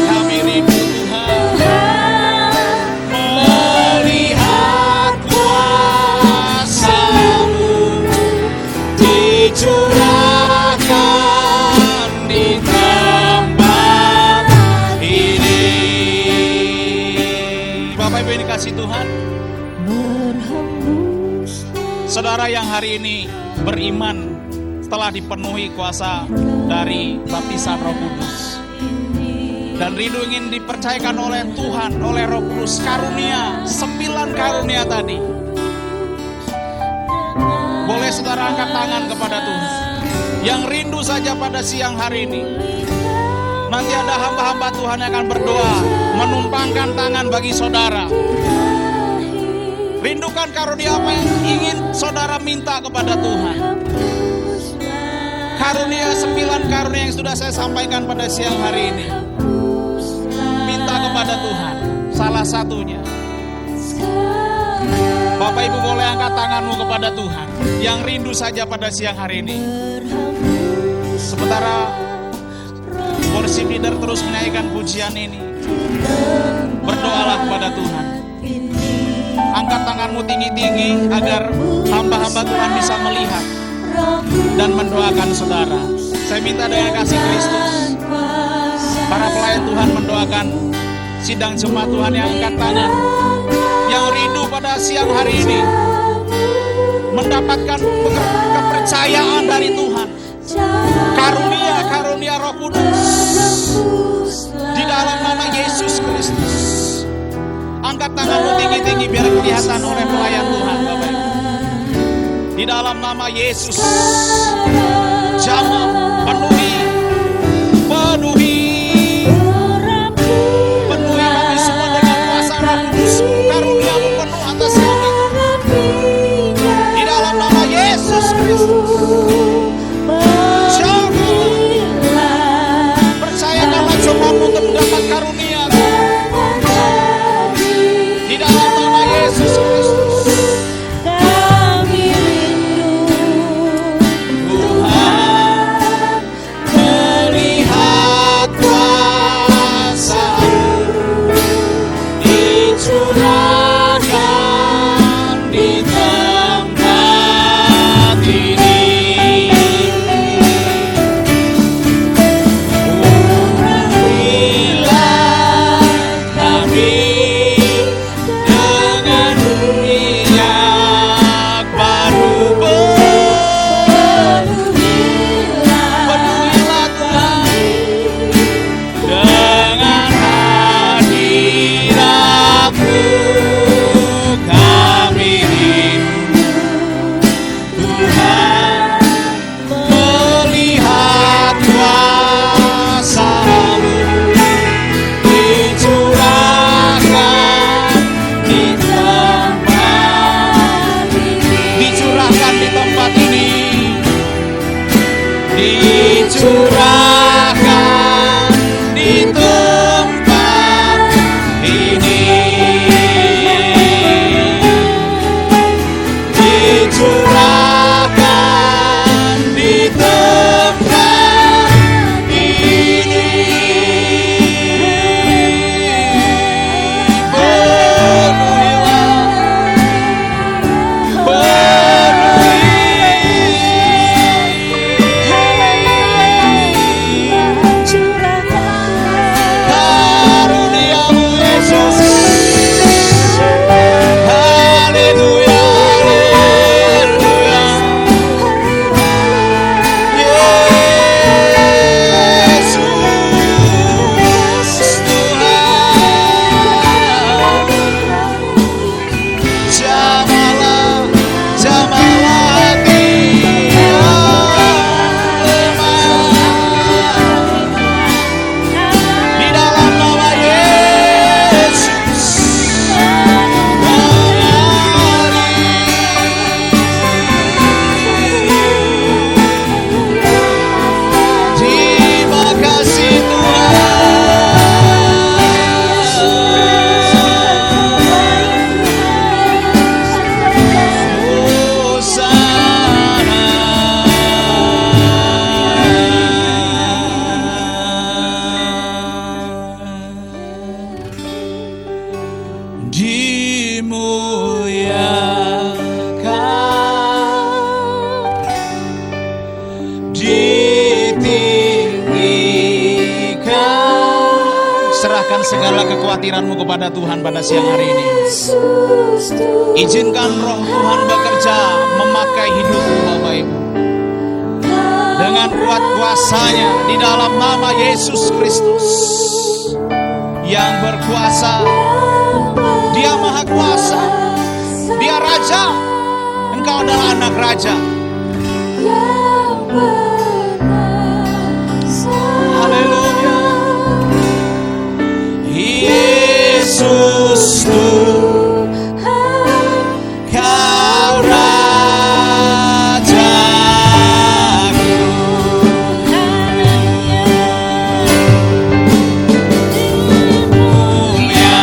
Kami rindu Tuhan, melihat kuasa-Mu dicurahkan di tempat ini. Bapak Ibu yang dikasih Tuhan, saudara yang hari ini beriman setelah dipenuhi kuasa dari baptisan Roh Kudus dan rindu ingin dipercayakan oleh Tuhan, oleh Roh Kudus, karunia, 9 karunia tadi. Boleh saudara angkat tangan kepada Tuhan yang rindu saja pada siang hari ini. Nanti ada hamba-hamba Tuhan yang akan berdoa, menumpangkan tangan bagi saudara. Rindukan karunia apa yang ingin saudara minta kepada Tuhan. Karunia 9 karunia yang sudah saya sampaikan pada siang hari ini. satunya. Bapak Ibu boleh angkat tanganmu kepada Tuhan yang rindu saja pada siang hari ini. Sementara worship leader terus menaikkan pujian ini, berdoalah kepada Tuhan. Angkat tanganmu tinggi-tinggi agar hamba-hamba Tuhan bisa melihat dan mendoakan saudara. Saya minta dengan kasih Kristus, para pelayan Tuhan mendoakan sidang jemaat Tuhan yang angkat tangan, yang rindu pada siang hari ini mendapatkan kepercayaan dari Tuhan, karunia Roh Kudus di dalam nama Yesus Kristus. Angkat tanganmu tinggi-tinggi biar kelihatan oleh pelayan Tuhan, Bapak Ibu. Di dalam nama Yesus, jamah penuhi kami semua dengan kuasa Roh Kudus. Karunia-Mu penuh atas kami. Di dalam nama Yesus Kristus. Percayakanlah jemaat untuk mendapat karunia. Di dalam nama Yesus Kristus. Tuhan melihat kuasa-Mu dicurahkan di tempat ini. Urilah kami dengan minyak baru. Penuhilah Tuhan dengan hadirat-Mu. Kami rindu Tuhan melihat kuasa-Mu dicurahkan di tempat ini. Dicurahkan di tempat ini. Dicurahkan di tempat ini. Dicurahkan di tempat ini. Karuniamu Yesus. Haleluya, haleluya. Yesus Tuhan. Jamalah, jamalah hati yang lemah. Di dalam nama Yesus terima kasih Tuhan. Dimuliakan, ditinggikan. Serahkan segala kekhawatiranmu kepada Tuhan pada siang hari ini. Izinkan Roh Tuhan bekerja memakai hidupmu, Bapak Ibu, dengan kuat kuasanya di dalam nama Yesus Kristus yang berkuasa. Dia maha kuasa, Dia Raja, Engkau adalah anak Raja. Haleluya. Yesus Tuhan, Kau Rajaku. Mulia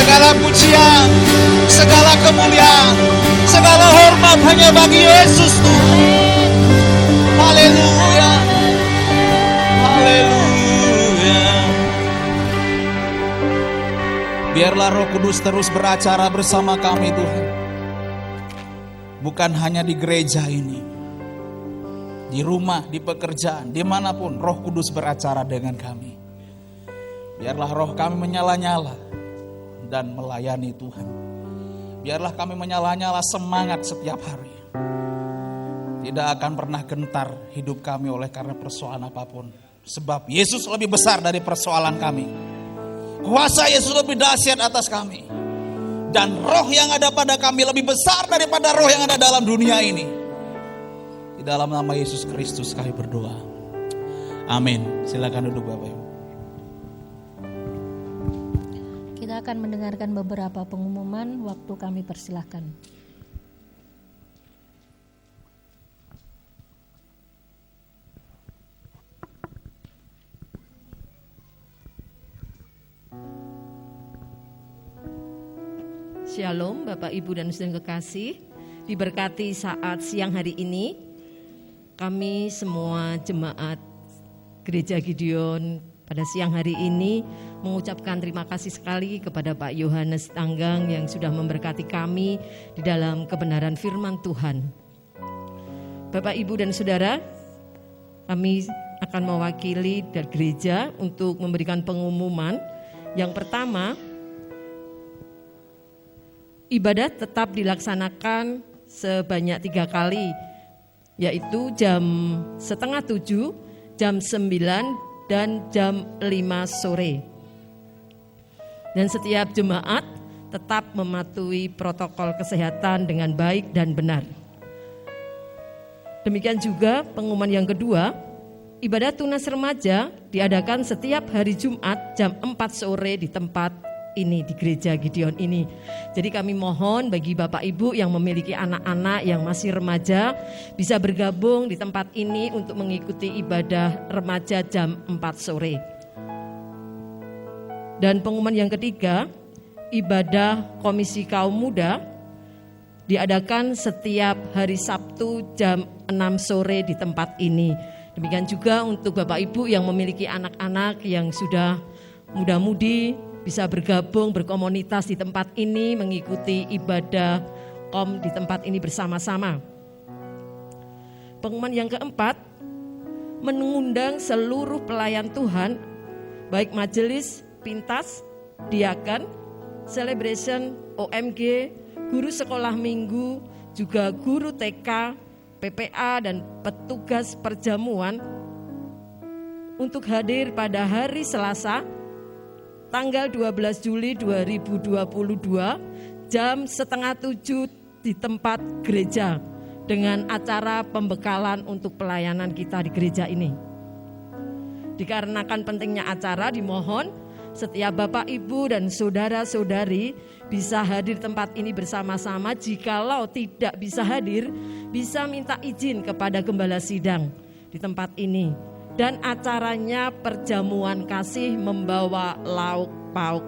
Segala pujian, segala kemuliaan, segala hormat hanya bagi Yesus Tuhan. Haleluya. Haleluya. Biarlah Roh Kudus terus beracara bersama kami Tuhan. Bukan hanya di gereja ini, di rumah, di pekerjaan, dimanapun Roh Kudus beracara dengan kami. Biarlah roh kami menyala-nyala dan melayani Tuhan. Biarlah kami menyala-nyala semangat setiap hari. Tidak akan pernah gentar hidup kami oleh karena persoalan apapun. Sebab Yesus lebih besar dari persoalan kami. Kuasa Yesus lebih dahsyat atas kami. Dan roh yang ada pada kami lebih besar daripada roh yang ada dalam dunia ini. Di dalam nama Yesus Kristus kami berdoa. Amin. Silakan duduk Bapak Ibu. Kita akan mendengarkan beberapa pengumuman, waktu kami persilahkan. Shalom Bapak Ibu dan Saudara kekasih, diberkati saat siang hari ini kami semua jemaat Gereja Gideon pada siang hari ini mengucapkan terima kasih sekali kepada Pak Yohanes Tanggang yang sudah memberkati kami di dalam kebenaran firman Tuhan. Bapak Ibu dan Saudara, kami akan mewakili dari gereja untuk memberikan pengumuman. Yang pertama, ibadah tetap dilaksanakan sebanyak 3 kali, yaitu jam 6:30, jam 9, dan jam 5 sore. Dan setiap jemaat tetap mematuhi protokol kesehatan dengan baik dan benar. Demikian juga pengumuman yang kedua, ibadah tunas remaja diadakan setiap hari Jumat jam 4 sore di tempat ini, di Gereja Gideon ini. Jadi kami mohon bagi Bapak Ibu yang memiliki anak-anak yang masih remaja bisa bergabung di tempat ini untuk mengikuti ibadah remaja jam 4 sore. Dan pengumuman yang ketiga, ibadah Komisi Kaum Muda diadakan setiap hari Sabtu jam 6 sore di tempat ini. Demikian juga untuk Bapak Ibu yang memiliki anak-anak yang sudah muda-mudi bisa bergabung berkomunitas di tempat ini, mengikuti ibadah kom di tempat ini bersama-sama. Pengumuman yang keempat, mengundang seluruh pelayan Tuhan, baik majelis, pintas, diaken, celebration, OMG, guru sekolah minggu, juga guru TK, PPA, dan petugas perjamuan untuk hadir pada hari Selasa, tanggal 12 Juli 2022 jam 6:30 di tempat gereja dengan acara pembekalan untuk pelayanan kita di gereja ini. Dikarenakan pentingnya acara, dimohon setiap Bapak, Ibu, dan saudara-saudari bisa hadir tempat ini bersama-sama. Jikalau tidak bisa hadir, bisa minta izin kepada gembala sidang di tempat ini. Dan acaranya perjamuan kasih membawa lauk pauk.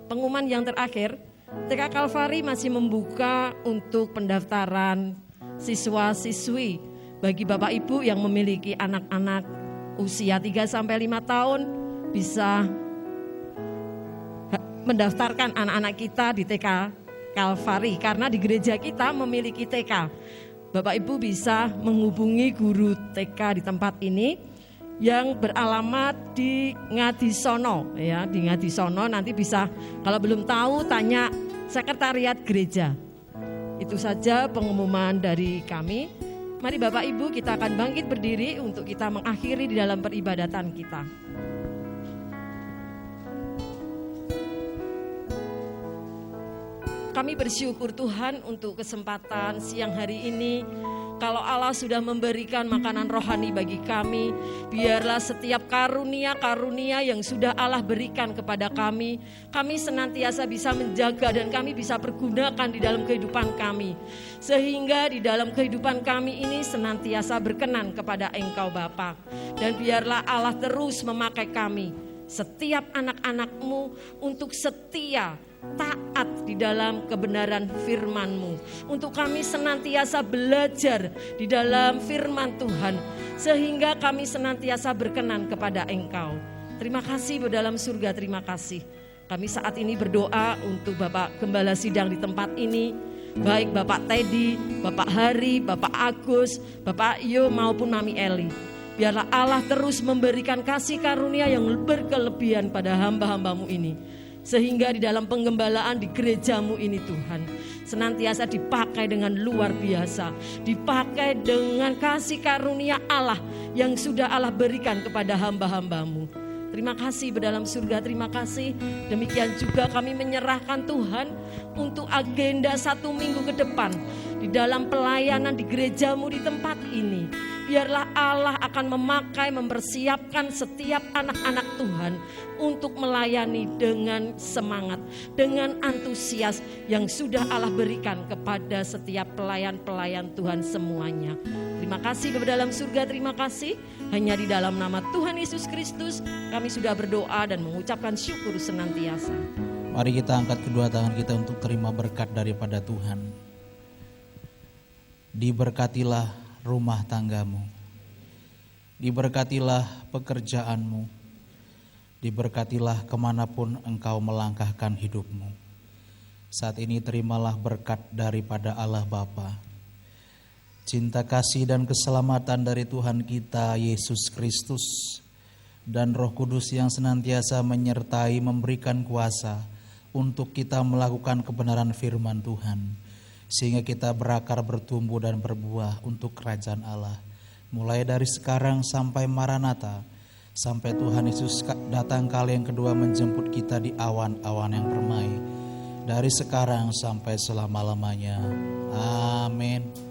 Pengumuman yang terakhir, TK Kalvari masih membuka untuk pendaftaran siswa-siswi bagi Bapak Ibu yang memiliki anak-anak usia 3-5 tahun bisa mendaftarkan anak-anak kita di TK Kalvari karena di gereja kita memiliki TK. Bapak Ibu bisa menghubungi guru TK di tempat ini yang beralamat di Ngadisono ya, di Ngadisono. Nanti bisa kalau belum tahu tanya sekretariat gereja. Itu saja pengumuman dari kami. Mari Bapak Ibu kita akan bangkit berdiri untuk kita mengakhiri di dalam peribadatan kita. Kami bersyukur Tuhan untuk kesempatan siang hari ini. Kalau Allah sudah memberikan makanan rohani bagi kami, biarlah setiap karunia-karunia yang sudah Allah berikan kepada kami senantiasa bisa menjaga dan kami bisa pergunakan di dalam kehidupan kami. Sehingga di dalam kehidupan kami ini senantiasa berkenan kepada Engkau Bapa. Dan biarlah Allah terus memakai kami setiap anak-anak-Mu untuk setia, taat di dalam kebenaran firman-Mu. Untuk kami senantiasa belajar di dalam firman Tuhan, sehingga kami senantiasa berkenan kepada Engkau. Terima kasih Bapa dalam surga, terima kasih. Kami saat ini berdoa untuk Bapak Gembala Sidang di tempat ini, baik Bapak Teddy, Bapak Hari, Bapak Agus, Bapak Yo maupun Mami Eli. Biarlah Allah terus memberikan kasih karunia yang berkelebihan pada hamba-hamba-Mu ini. Sehingga di dalam penggembalaan di gereja-Mu ini Tuhan, senantiasa dipakai dengan luar biasa. Dipakai dengan kasih karunia Allah yang sudah Allah berikan kepada hamba-hamba-Mu. Terima kasih dalam surga, terima kasih. Demikian juga kami menyerahkan Tuhan untuk agenda 1 minggu ke depan di dalam pelayanan di gereja-Mu di tempat ini. Biarlah Allah akan memakai, mempersiapkan setiap anak-anak Tuhan untuk melayani dengan semangat, dengan antusias yang sudah Allah berikan kepada setiap pelayan-pelayan Tuhan semuanya. Terima kasih Bapa dalam surga, terima kasih. Hanya di dalam nama Tuhan Yesus Kristus kami sudah berdoa dan mengucapkan syukur senantiasa. Mari kita angkat kedua tangan kita untuk terima berkat daripada Tuhan. Diberkatilah rumah tanggamu, diberkatilah pekerjaanmu, diberkatilah kemanapun engkau melangkahkan hidupmu. Saat ini terimalah berkat daripada Allah Bapa, cinta kasih dan keselamatan dari Tuhan kita Yesus Kristus, dan Roh Kudus yang senantiasa menyertai, memberikan kuasa untuk kita melakukan kebenaran firman Tuhan, sehingga kita berakar, bertumbuh dan berbuah untuk kerajaan Allah. Mulai dari sekarang sampai Maranatha, sampai Tuhan Yesus datang kali yang kedua menjemput kita di awan-awan yang permai. Dari sekarang sampai selama-lamanya. Amin.